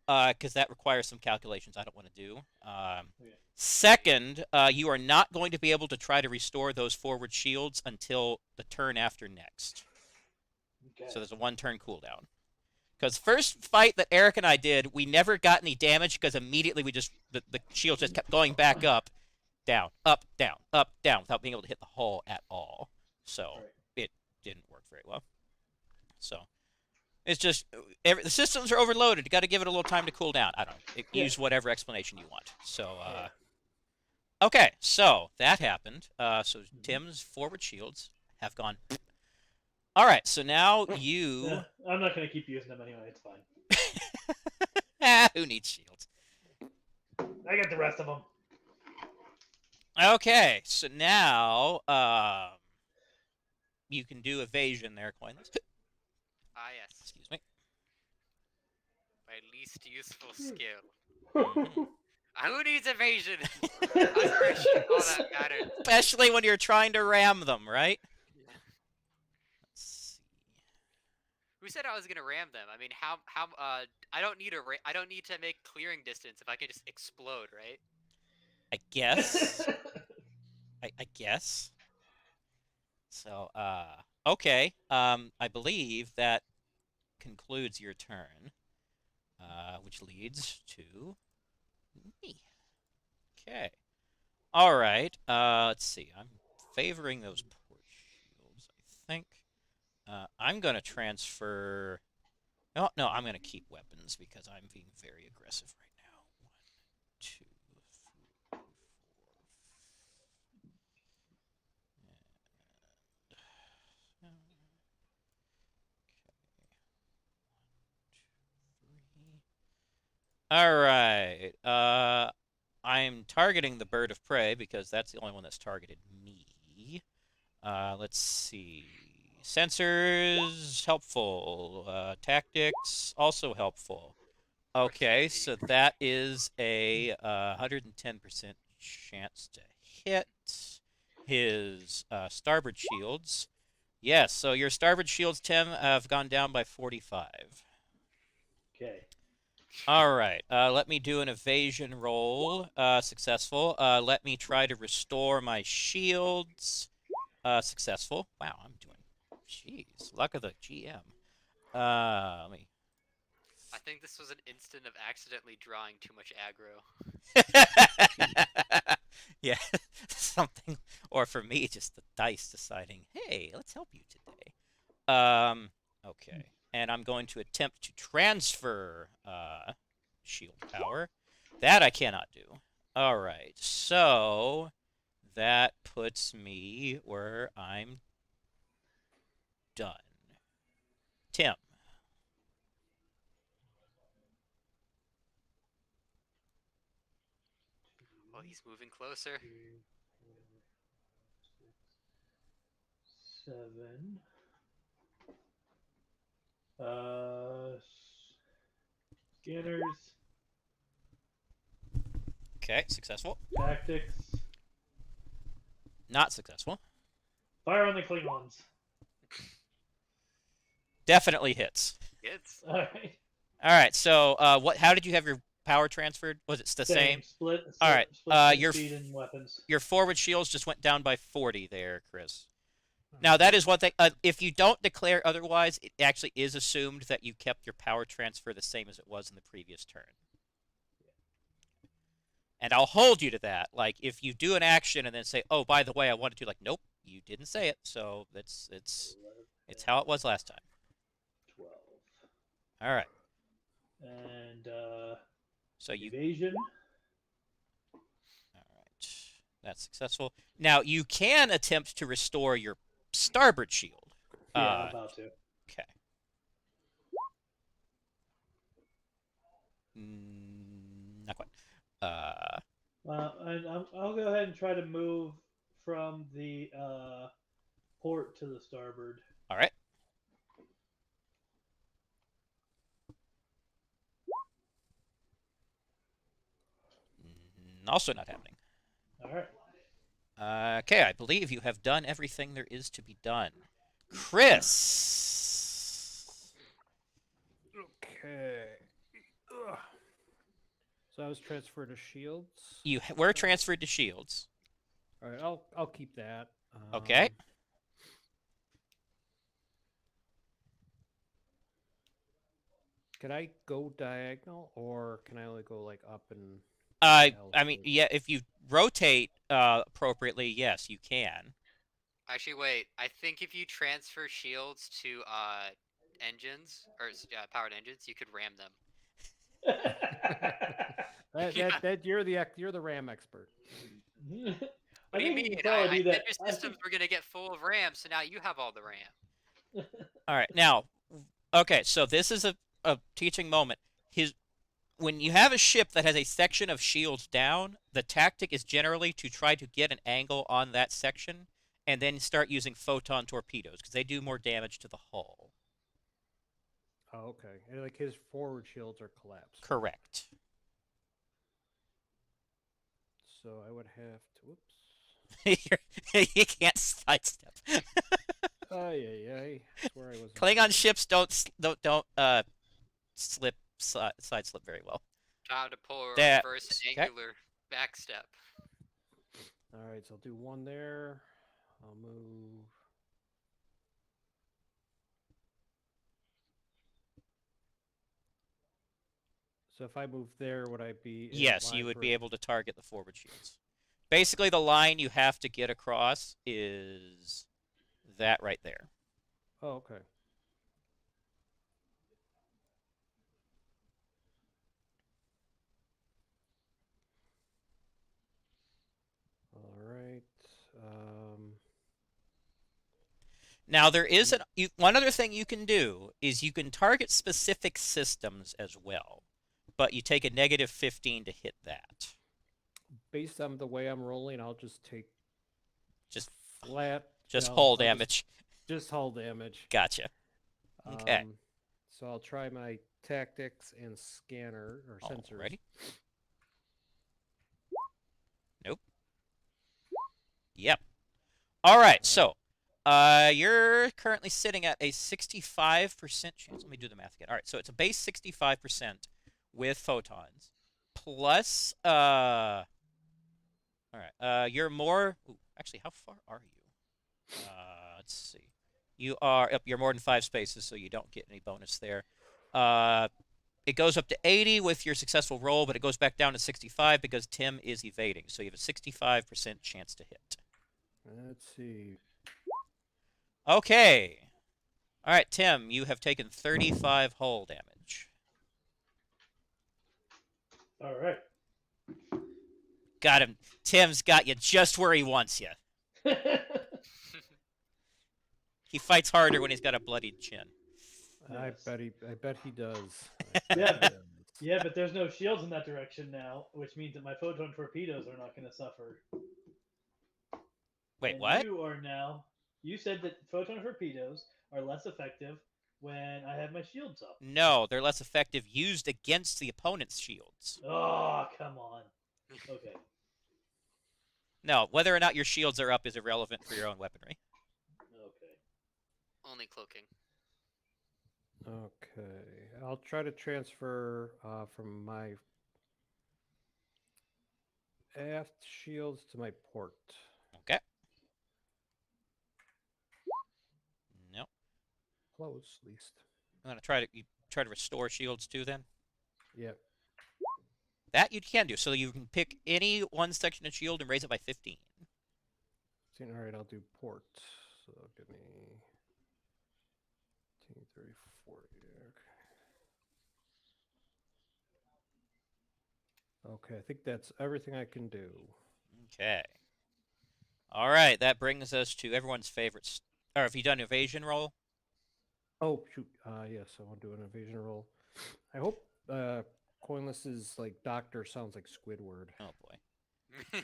because that requires some calculations I don't want to do. Okay. Second, you are not going to be able to try to restore those forward shields until the turn after next. Okay. So there's a 1-turn cooldown. Because first fight that Eric and I did, we never got any damage because immediately we just the shields just kept going back up, down, without being able to hit the hull at all. So Right. it didn't work very well. So it's just the systems are overloaded. You got to give it a little time to cool down. I don't know. Use whatever explanation you want. So okay, so that happened. So Tim's forward shields have gone. All right, so now you. Yeah, I'm not going to keep using them anyway. It's fine. Who needs shields? I got the rest of them. Okay, so now you can do evasion there, Coinless. Ah, yes. Excuse me. My least useful skill. Mhm. Who needs evasion? I'm pretty sure all that matters. Especially when you're trying to ram them, right? Let's see. Who said I was gonna ram them? I mean, I don't need I don't need to make clearing distance if I can just explode, right? I guess. I guess. So, okay. I believe that concludes your turn, which leads to me. Okay. All right. Let's see. I'm favoring those port shields, I think. I'm going to transfer... No, I'm going to keep weapons because I'm being very aggressive right now. 1, 2, 3, 4. All right. I'm targeting the bird of prey because that's the only one that's targeted me. Let's see. Sensors, helpful. Tactics, also helpful. Okay, so that is a 110% chance to hit his starboard shields. Yes, so your starboard shields, Tim, have gone down by 45. Okay. All right, let me do an evasion roll. Successful. Let me try to restore my shields. Successful. Wow, I'm doing... Jeez, luck of the GM. Let me... I think this was an instant of accidentally drawing too much aggro. Yeah, something. Or for me, just the dice deciding, hey, let's help you today. Okay. And I'm going to attempt to transfer shield power. That I cannot do. All right. So that puts me where I'm done. Tim. Well, he's moving closer. 7. Scanners, Okay, successful. tactics, Not successful. fire on the Klingons. Definitely hits. Kids. All right. All right. So, how did you have your power transferred? Was it the same? Split. All right, Split your speed and weapons. Your forward shields just went down by 40 there, Chris. Now, that is one thing. If you don't declare otherwise, it actually is assumed that you kept your power transfer the same as it was in the previous turn. And I'll hold you to that. Like, if you do an action and then say, oh, by the way, I wanted to, like, nope, you didn't say it. So it's how it was last time. 12. All right. And So you. Evasion. All right. That's successful. Now you can attempt to restore your starboard shield. Yeah, I'm about to. Okay. Not quite. And I'll go ahead and try to move from the port to the starboard. All right. Also not happening. All right. Okay, I believe you have done everything there is to be done. Chris. Okay. Ugh. So I was transferred to shields. You were transferred to shields. All right, I'll keep that. Okay. Can I go diagonal, or can I only go like up and? I L mean, shape? yeah, if you rotate appropriately, yes, you can. Actually, wait. I think if you transfer shields to engines or powered engines, you could ram them. That you're the RAM expert. What do you mean? You could probably I do said that. your systems were gonna get full of RAM, so now you have all the RAM. All right. Now, okay, so this is a teaching moment. When you have a ship that has a section of shields down, the tactic is generally to try to get an angle on that section and then start using photon torpedoes because they do more damage to the hull. Oh, okay. And like his forward shields are collapsed. Correct. So I would have to. Whoops. You can't sidestep. Oh yeah. I swear I was. Klingon ships don't slip side slip very well. Time to pull a That- reverse okay. angular backstep. All right, so I'll do one there. I'll move. So if I move there, would I be? Yes, you would be able to target the forward shields. Basically, the line you have to get across is that right there. Oh, okay. All right. Now, there is one other thing you can do is you can target specific systems as well, but you take a -15 to hit that. Based on the way I'm rolling, I'll just take Just flat. hull I'll damage. Just hull damage. Gotcha. Okay. So I'll try my tactics and scanner or sensors. Alrighty. Nope. Yep. All right. So, you're currently sitting at a 65% chance. Let me do the math again. All right. So it's a base 65% with photons, plus all right. You're more. Ooh, actually, how far are you? Let's see. You are up. You're more than 5 spaces, so you don't get any bonus there. It goes up to 80 with your successful roll, but it goes back down to 65 because Tim is evading. So you have a 65% chance to hit. Let's see. Okay. All right, Tim, you have taken 35 hull damage. All right. Got him. Tim's got you just where he wants you. He fights harder when he's got a bloodied chin. I bet he does. Yeah, but there's no shields in that direction now, which means that my photon torpedoes are not going to suffer. Wait, and what? You said that photon torpedoes are less effective when I have my shields up. No, they're less effective used against the opponent's shields. Oh, come on. Okay. No, whether or not your shields are up is irrelevant for your own weaponry. Okay. Only cloaking. Okay, I'll try to transfer from my aft shields to my port. Okay. Nope. Close, at least. I'm gonna try to restore shields too. Then Yep. that you can do. So you can pick any one section of shield and raise it by 15. All right, I'll do port. So give me 30, 40. Okay. Okay, I think that's everything I can do. Okay. All right, that brings us to everyone's favorite. Or have you done evasion roll? Oh shoot! Yes, I want to do an evasion roll. I hope Coinless is like doctor sounds like Squidward. Oh boy.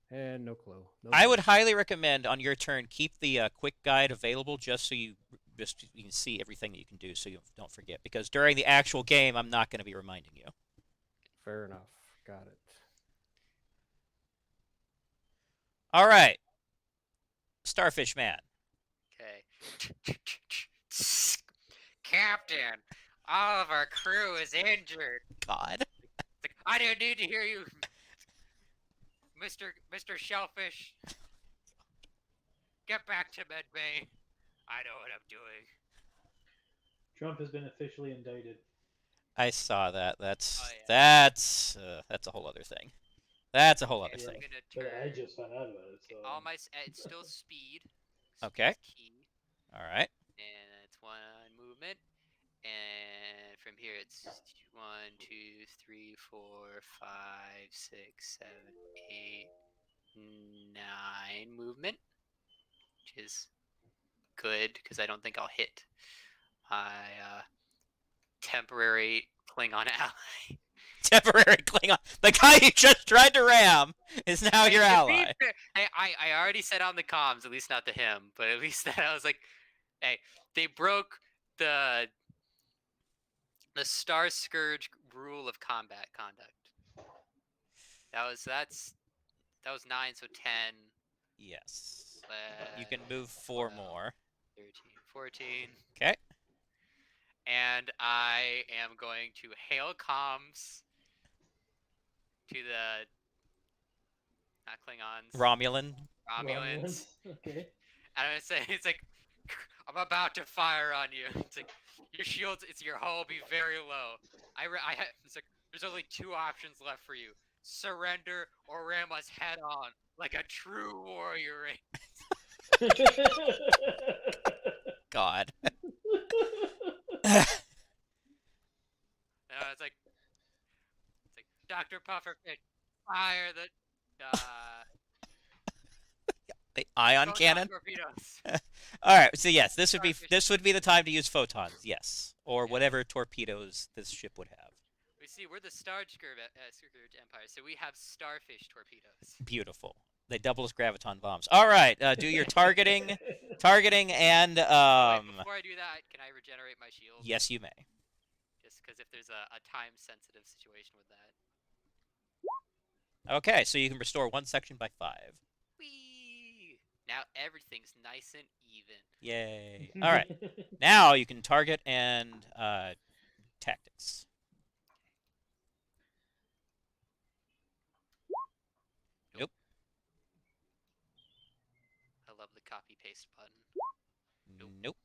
And no clue. No I would dice. highly recommend on your turn keep the quick guide available just so you can see everything that you can do, so you don't forget. Because during the actual game, I'm not going to be reminding you. Fair enough. Got it. All right, Starfish Man. Okay. Captain, all of our crew is injured. God. It's like, I didn't need to hear you, Mr. Shellfish. Get back to medbay. I know what I'm doing. Trump has been officially indicted. I saw that. That's Oh, yeah. that's a whole other thing. That's a whole other Okay, thing. I'm gonna But I turn just found out about it, so all my. It's still speed. Okay. Speed's key. All right. And it's one movement. And from here it's 1, 2, 3, 4, 5, 6, 7, 8, 9 movement, which is good because I don't think I'll hit my temporary Klingon ally. Temporary Klingon. The guy you just tried to ram is now your To be ally. fair, I already said on the comms, at least not to him, but at least that I was like, hey, they broke the Star Scourge rule of combat conduct. That was 9, so 10. Yes. 11, You can move 4 12, more. 13, 14. Okay. And I am going to hail comms to the not Klingons, Romulan. Romulans. Okay. And I'm gonna say it's like I'm about to fire on you. It's like your shields, it's your hull will be very low. It's like there's only 2 options left for you: surrender or ram us head on like a true warrior. God. And it's like Dr. Pufferfish, fire the The ion photon cannon. torpedoes. All right. So yes, this Starfish. would be the time to use photons. Yes, or Yeah. whatever torpedoes this ship would have. We see we're the Scourge Empire, so we have starfish torpedoes. Beautiful. They double as graviton bombs. All right. Do your targeting, and Wait, before I do that, can I regenerate my shield? yes, you may. Just because if there's a time-sensitive situation with that. Okay, so you can restore 1 section by 5. Whee! Now everything's nice and even. Yay! All right. Now you can target and tactics. Nope. I love the copy-paste button. Nope.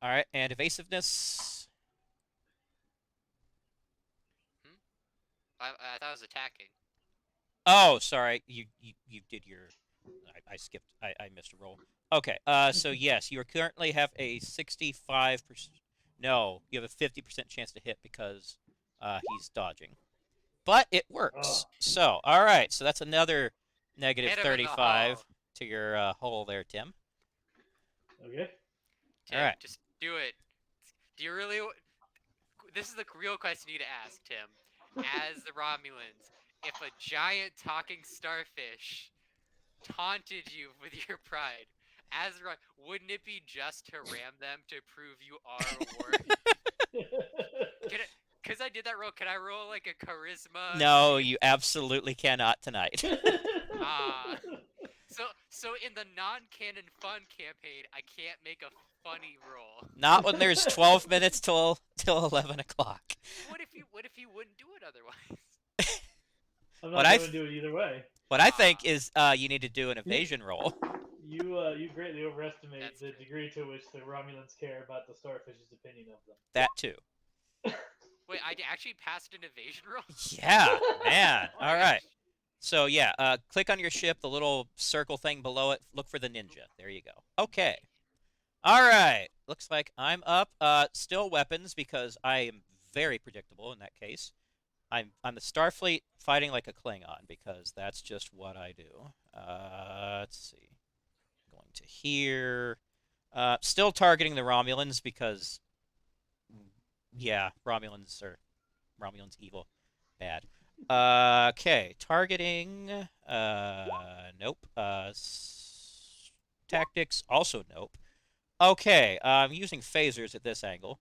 All right, and evasiveness. I thought I was attacking. Oh, sorry. You did your. I skipped. I missed a roll. Okay. So yes, you currently have a 65%. No, you have a 50% chance to hit because he's dodging. But it works. Oh. So all right. So that's another negative Hit him in the 35 hull. to your hole there, Tim. Okay. Tim, All right. just do it. Do you really? This is the real question you need to ask, Tim. As the Romulans, if a giant talking starfish taunted you with your pride, wouldn't it be just to ram them to prove you are worthy? Because I did that roll, can I roll like a charisma? No, you absolutely cannot tonight. Ah. So in the non-canon fun campaign, I can't make a funny roll. Not when there's 12 minutes till 11 o'clock. What if you wouldn't do it otherwise? I'm What not I going to do it either way. What I think is you need to do an evasion roll. You greatly overestimate That's the true. degree to which the Romulans care about the starfish's opinion of them. That too. Wait, I actually passed an evasion roll? Yeah, man. Oh my All right. gosh. So yeah, click on your ship, the little circle thing below it. Look for the ninja. There you go. Okay. All right. Looks like I'm up. Still weapons because I am very predictable in that case. I'm the Starfleet fighting like a Klingon because that's just what I do. Let's see. Going to here. Still targeting the Romulans because, yeah, Romulans evil, bad. Okay, targeting. Nope. Tactics also nope. Okay, I'm using phasers at this angle.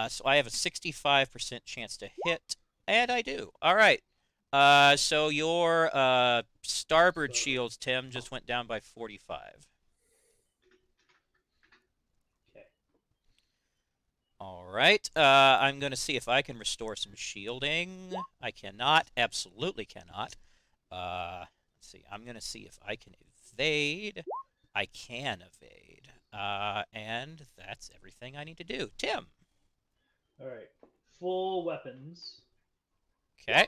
So I have a 65% chance to hit, and I do. All right. So your starboard shields, Tim, just went down by 45. Okay. All right. I'm going to see if I can restore some shielding. I cannot. Absolutely cannot. Let's see. I'm going to see if I can evade. I can evade. And that's everything I need to do. Tim. All right. Full weapons. Okay.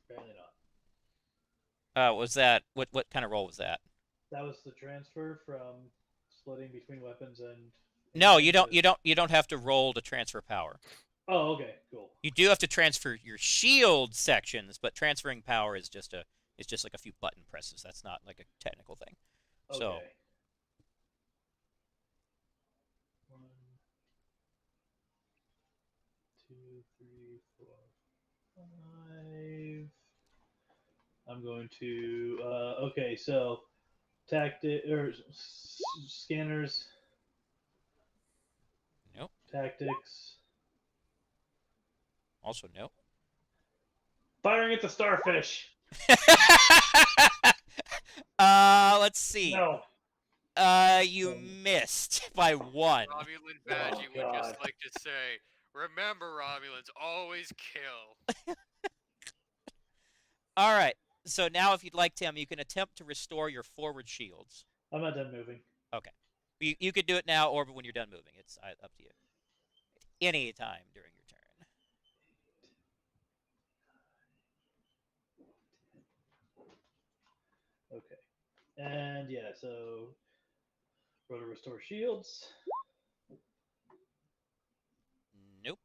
Apparently not. Was that what kind of roll was that? That was the transfer from splitting between weapons and. No, you don't have to roll to transfer power. Oh, okay, cool. You do have to transfer your shield sections, but transferring power is just like a few button presses. That's not like a technical thing. Okay. So 1, 2, 3, 4, 5. I'm going to. Okay, so scanners. Nope. Tactics. Also nope. Firing at the starfish. Let's see. No. You missed by 1. Romulan Badgie would just God. like to say, remember, Romulans always kill. All right. So now, if you'd like, Tim, you can attempt to restore your forward shields. I'm not done moving. Okay. You could do it now or when you're done moving. It's up to you. Any time during your turn. Okay. And yeah, so roll to restore shields. Nope.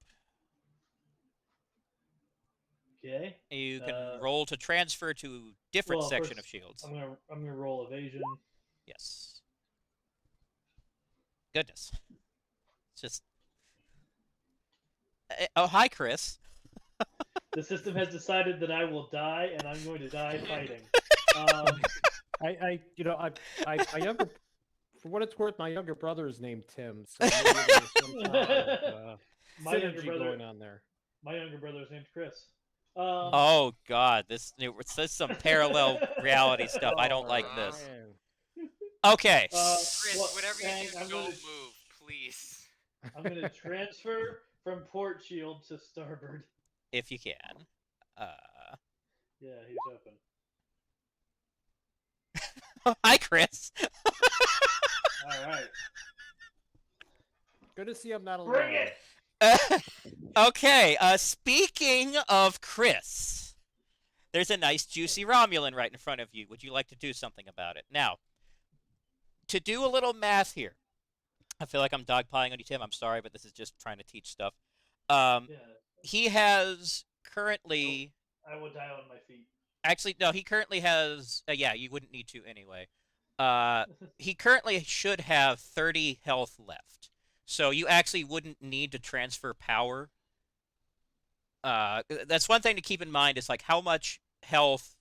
Okay. You can roll to transfer to different section of shields. I'm gonna roll evasion. Yes. Goodness. It's just. Oh, hi, Chris. The system has decided that I will die, and I'm going to die fighting. I my younger, for what it's worth, my younger brother is named Tim, so maybe there's some kind of, My younger synergy brother- going on there. My younger brother is named Chris. Oh God, this is some parallel reality stuff. I don't like this. Man. Okay. Chris, Well, whatever you Hank, do, I'm don't gonna- move, please. I'm going to transfer from port shield to starboard. If you can. Yeah, he's open. Hi, Chris. All right. Good to see I'm not alone. Bring it! Okay. Speaking of Chris, there's a nice juicy Romulan right in front of you. Would you like to do something about it? Now, to do a little math here, I feel like I'm dogpiling on you, Tim. I'm sorry, but this is just trying to teach stuff. Yeah, He has currently. I will die on my feet. Actually, no. He currently has. Yeah, you wouldn't need to anyway. He currently should have 30 health left, so you actually wouldn't need to transfer power. That's one thing to keep in mind is like how much health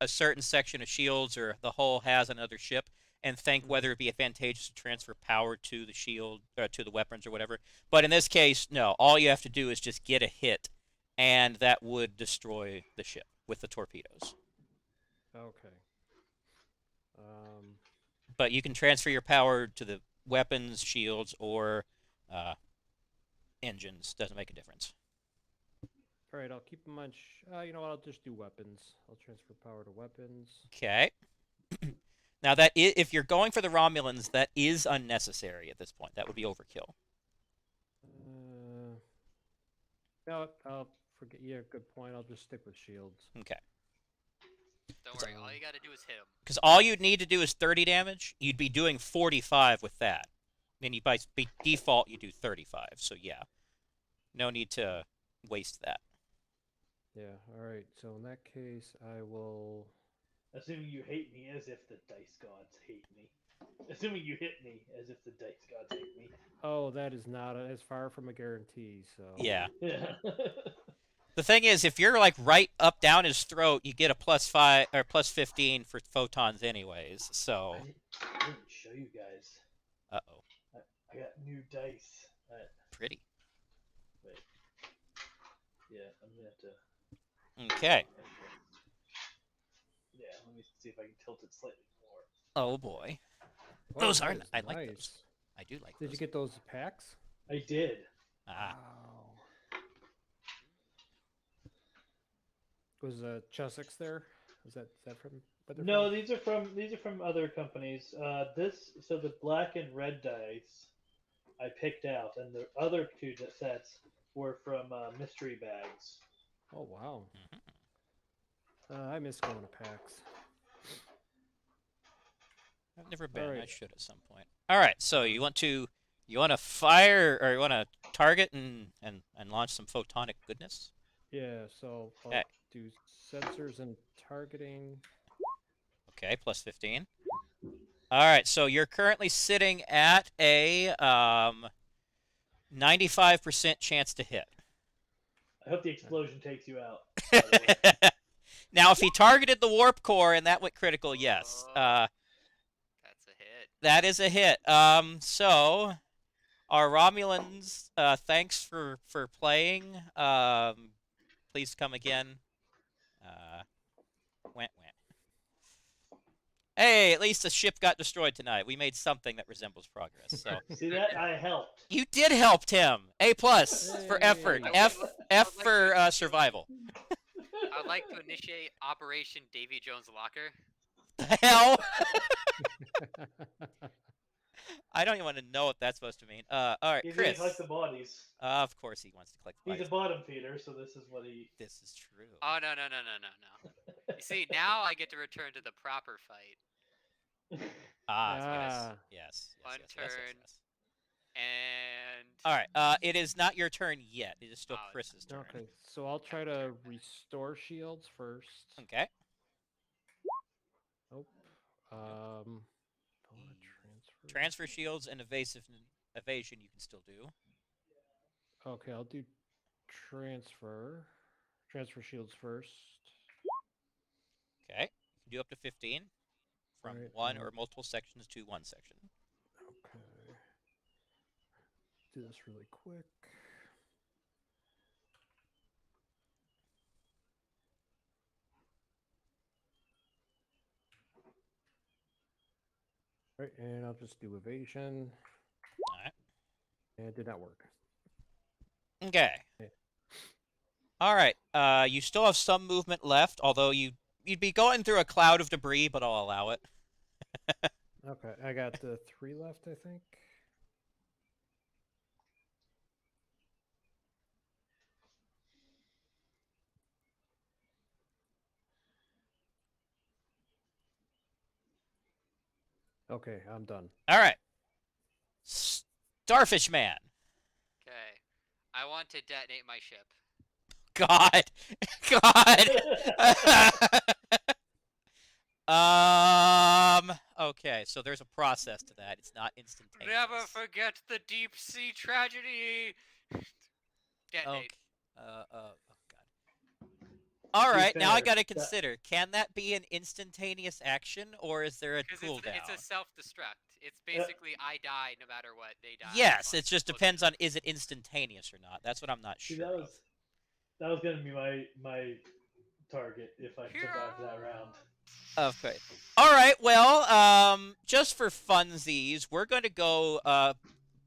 a certain section of shields or the hull has on another ship, and think whether it be advantageous to transfer power to the shield or to the weapons or whatever. But in this case, no. All you have to do is just get a hit, and that would destroy the ship with the torpedoes. Okay. But you can transfer your power to the weapons, shields, or engines. Doesn't make a difference. All right, I'll keep in mind. You know what? I'll just do weapons. I'll transfer power to weapons. Okay. Now if you're going for the Romulans, that is unnecessary at this point. That would be overkill. No, I'll forget. Yeah, good point. I'll just stick with shields. Okay. Don't worry, all you gotta do is hit him. Because all you'd need to do is 30 damage. You'd be doing 45 with that. And by default, you do 35. So yeah. No need to waste that. Yeah. All right. So in that case, I will. Assuming you hate me as if the dice gods hate me. Assuming you hit me as if the dice gods hate me. Oh, that is not as far from a guarantee. So. Yeah. Yeah. The thing is, if you're like right up down his throat, you get a +5 or +15 for photons, anyways. So. I didn't show you guys. Uh-oh. I got new dice. Pretty. Wait. Yeah, I'm gonna have to. Okay. Yeah, let me see if I can tilt it slightly more. Oh boy. Oh, Those that are. is I like nice. those. I do like Did those. you get those packs? I did. Ah. Wow. Was Chessex there? Is that from? Where they're No, from? these are from other companies. So the black and red dice I picked out, and the other two sets were from mystery bags. Oh wow. Mhm. I miss going to PAX. I've never been. I Alright. should at some point. All right. So you want to fire, or you want to target and launch some photonic goodness? Yeah. So I'll Okay. do sensors and targeting. Okay. +15. All right. So you're currently sitting at a 95% chance to hit. I hope the explosion takes you out. By the way. Now, if he targeted the warp core and that went critical, yes. That's a hit. That is a hit. So our Romulans, thanks for playing. Please come again. Went. Hey, at least the ship got destroyed tonight. We made something that resembles progress. So See that? I helped. you did help Tim. A+ for effort. Hey. F I would like for to- survival. I would like to initiate Operation Davy Jones Locker. The hell? I don't even want to know what that's supposed to mean. All right, He's gonna Chris. collect the bodies. Of course he wants to collect the He's bodies. a bottom feeder, so this is what he. This is true. Oh no. You see, now I get to return to the proper fight. Yes. Ah. Yes. One Yes. turn. And All right. It is not your turn yet. It is still Oh, Chris's turn. Okay. So I'll try to restore shields first. Okay. Nope. Transfer. Transfer shields and evasion you can still do. Okay, I'll do transfer. Transfer shields first. Okay. You can do up to 15 from Right, one or multiple sections to one section. Okay. Do this really quick. Right, and I'll just do evasion. All right. And it did not work. Okay. Yeah. All right. You still have some movement left, although you'd be going through a cloud of debris, but I'll allow it. Okay, I got the 3 left, I think. Okay, I'm done. All right. Starfish Man. okay, I want to detonate my ship. God. God. Okay, so there's a process to that. It's not instantaneous. Never forget the deep sea tragedy. Detonate. Okay. Oh God. All To be right, now I fair, gotta that- consider: can that be an instantaneous action, or is there a Because cooldown? it's a self-destruct. It's basically I die no matter what. They die. Yes, Fine, it just we'll do depends it. on is it instantaneous or not. That's what I'm not See, sure of. that was gonna be my target if I survived that round. Okay. All right. Well, just for funsies, we're going to go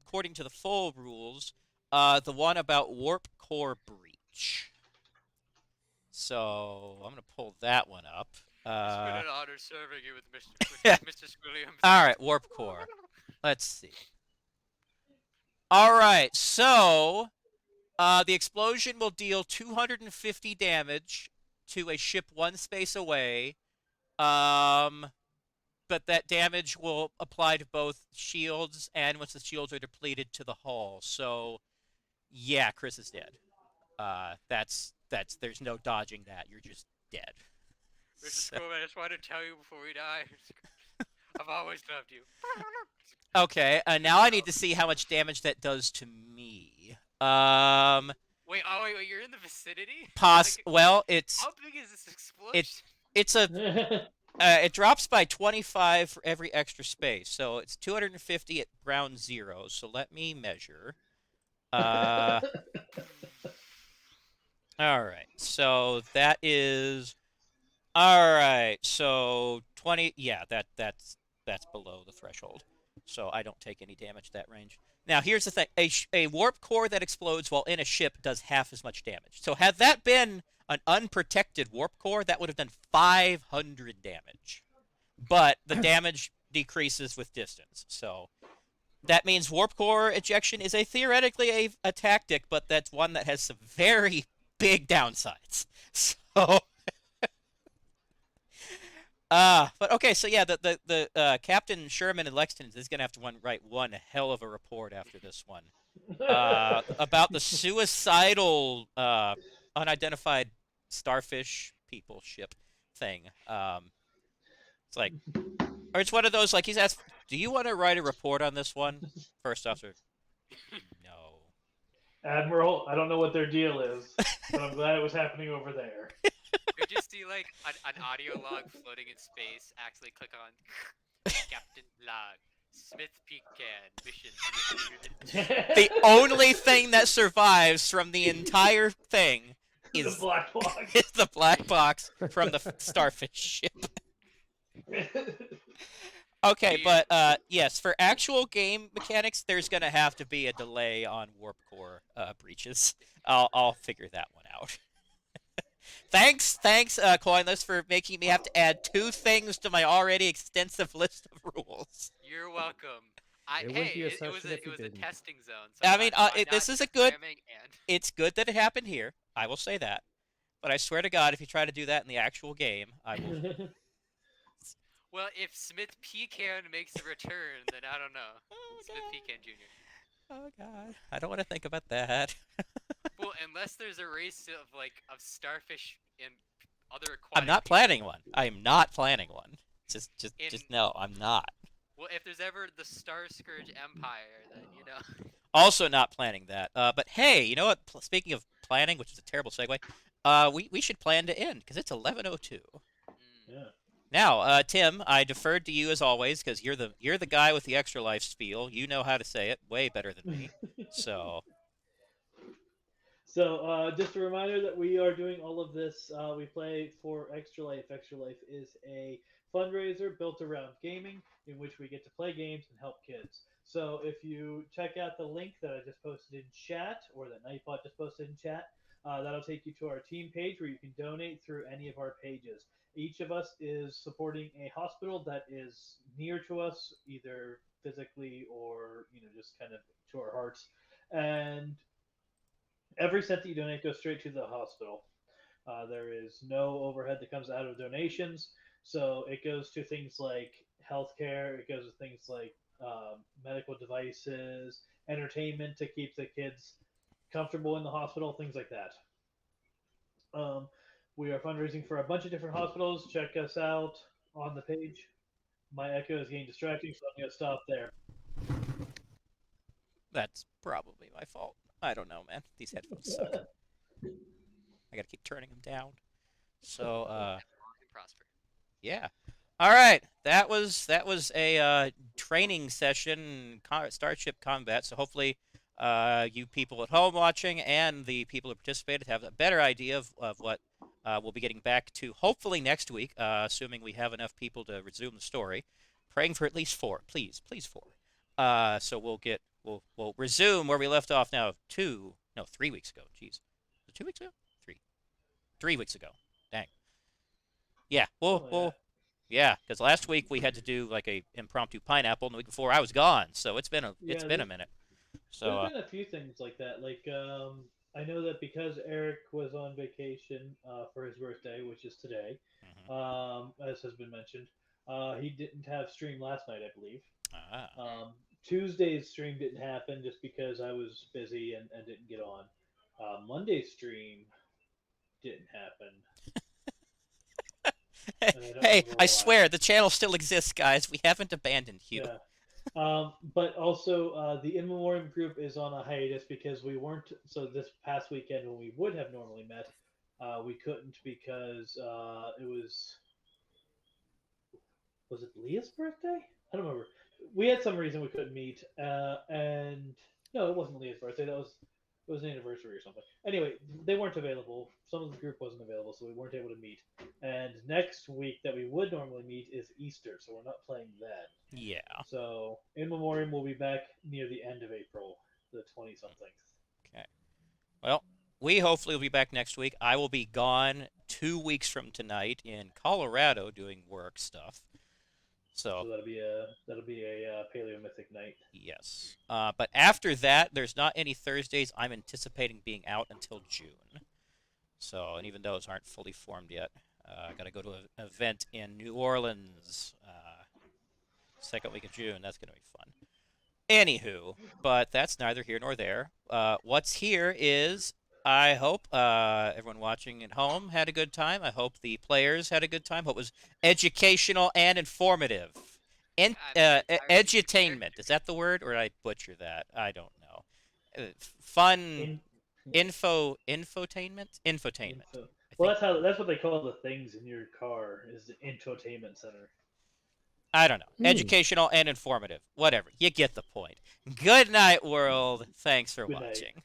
according to the full rules. The one about warp core breach. So I'm going to pull that one up. It's been an honor serving you with Mr. Williams. All right, warp core. Let's see. All right. So the explosion will deal 250 damage to a ship one space away. But that damage will apply to both shields and once the shields are depleted to the hull. So Yeah, Chris is dead. That's there's no dodging that. You're just dead. Mr. So- Schoolman, I just wanted to tell you before we die. I've always loved you. okay, now I need to see how much damage that does to me. Wait, wait, you're in the vicinity? Well, How big is this explosion? it's a it drops by 25 for every extra space, so it's 250 at ground zero. So let me measure. All right, so that is all right. So 20. Yeah, that's below the threshold, so I don't take any damage that range. Now here's the thing: a warp core that explodes while in a ship does half as much damage. So had that been an unprotected warp core, that would have done 500 damage. But the damage decreases with distance. So that means warp core ejection is theoretically a tactic, but that's one that has some very big downsides. So but okay, so yeah, the Captain Sherman and Lexington is gonna have to write one hell of a report after this one. About the suicidal unidentified starfish people ship thing. It's like, or it's one of those like he's asked, "Do you want to write a report on this one?" First officer, no. Admiral, I don't know what their deal is, but I'm glad it was happening over there. You just see like an audio log floating in space. Actually, click on Captain Log, Smith Pecan, mission 300. The only thing that survives from the entire thing The is black box. is the black box from the starfish ship. Okay, but yes, for actual game mechanics, there's gonna have to be a delay on warp core breaches. I'll figure that one out. thanks, Coinless, for making me have to add 2 things to my already extensive list of rules. You're welcome. It wouldn't be a It was session if you a didn't. testing zone. So I mean, this is a good. cramming and... It's good that it happened here. I will say that. But I swear to God, if you try to do that in the actual game, I will. Well, if Smith Pecan makes a return, then I don't know. Oh, Smith God. Pecan Jr. Oh God, I don't want to think about that. Well, unless there's a race of starfish and other aquatic I'm not people. planning one. I am not planning one. Just In- no, I'm not. Well, if there's ever the Star Scourge Empire, then you know. Also not planning that. But hey, you know what? Speaking of planning, which is a terrible segue, we should plan to end because it's 11:02. Yeah. Now, Tim, I deferred to you as always because you're the guy with the extra life spiel. You know how to say it way better than me. So So, just a reminder that we are doing all of this. We play for Extra Life. Extra Life is a fundraiser built around gaming in which we get to play games and help kids. So, if you check out the link that I just posted in chat, or that Nightbot just posted in chat, that'll take you to our team page where you can donate through any of our pages. Each of us is supporting a hospital that is near to us, either physically or just kind of to our hearts. And every cent that you donate goes straight to the hospital. There is no overhead that comes out of donations, so it goes to things like healthcare. It goes to things like medical devices, entertainment to keep the kids comfortable in the hospital, things like that. We are fundraising for a bunch of different hospitals. Check us out on the page. My echo is getting distracting, so I'm going to stop there. that's probably my fault. I don't know, man. These headphones suck. I gotta keep turning them down. So, And prosper. yeah. All right, that was a training session, Starship combat. So hopefully, you people at home watching and the people who participated have a better idea of what we'll be getting back to. Hopefully next week, assuming we have enough people to resume the story. Praying for at least 4, please, 4. So we'll resume where we left off now. 3 weeks ago. Jeez, was it 2 weeks ago? 3 weeks ago. Dang. Yeah, yeah, because last week we had to do like a impromptu pineapple, and the week before I was gone, so it's been a minute. So there's been a few things like that. Like I know that because Eric was on vacation for his birthday, which is today, as has been mentioned, he didn't have stream last night, I believe. Tuesday's stream didn't happen just because I was busy and didn't get on. Monday's stream didn't happen. And I don't Hey, remember I why. swear the channel still exists, guys. We haven't abandoned you. Yeah. But also, the In Memoriam group is on a hiatus because we weren't. So this past weekend, when we would have normally met, we couldn't because it was it Leah's birthday? I don't remember. We had some reason we couldn't meet, and no, it wasn't Leah's birthday. It was an anniversary or something. Anyway, they weren't available. Some of the group wasn't available, so we weren't able to meet. And next week that we would normally meet is Easter, so we're not playing that. Yeah. So In Memoriam will be back near the end of April, the 20 something. Okay. Well, we hopefully will be back next week. I will be gone 2 weeks from tonight in Colorado doing work stuff. So So that'll be a Paleomythic night. yes. But after that, there's not any Thursdays. I'm anticipating being out until June. So, and even those aren't fully formed yet. I got to go to an event in New Orleans, second week of June. That's going to be fun. Anywho, but that's neither here nor there. What's here is I hope everyone watching at home had a good time. I hope the players had a good time. Hope it was educational and informative. I'm an entirely new Edutainment. character. Is that the word, or did I butcher that? I don't know. Fun infotainment. Infotainment. Info. I Well, think. that's what they call the things in your car is the infotainment center. I don't know. Educational and informative. Whatever. You get the point. Good night, world. Thanks for Good night. watching.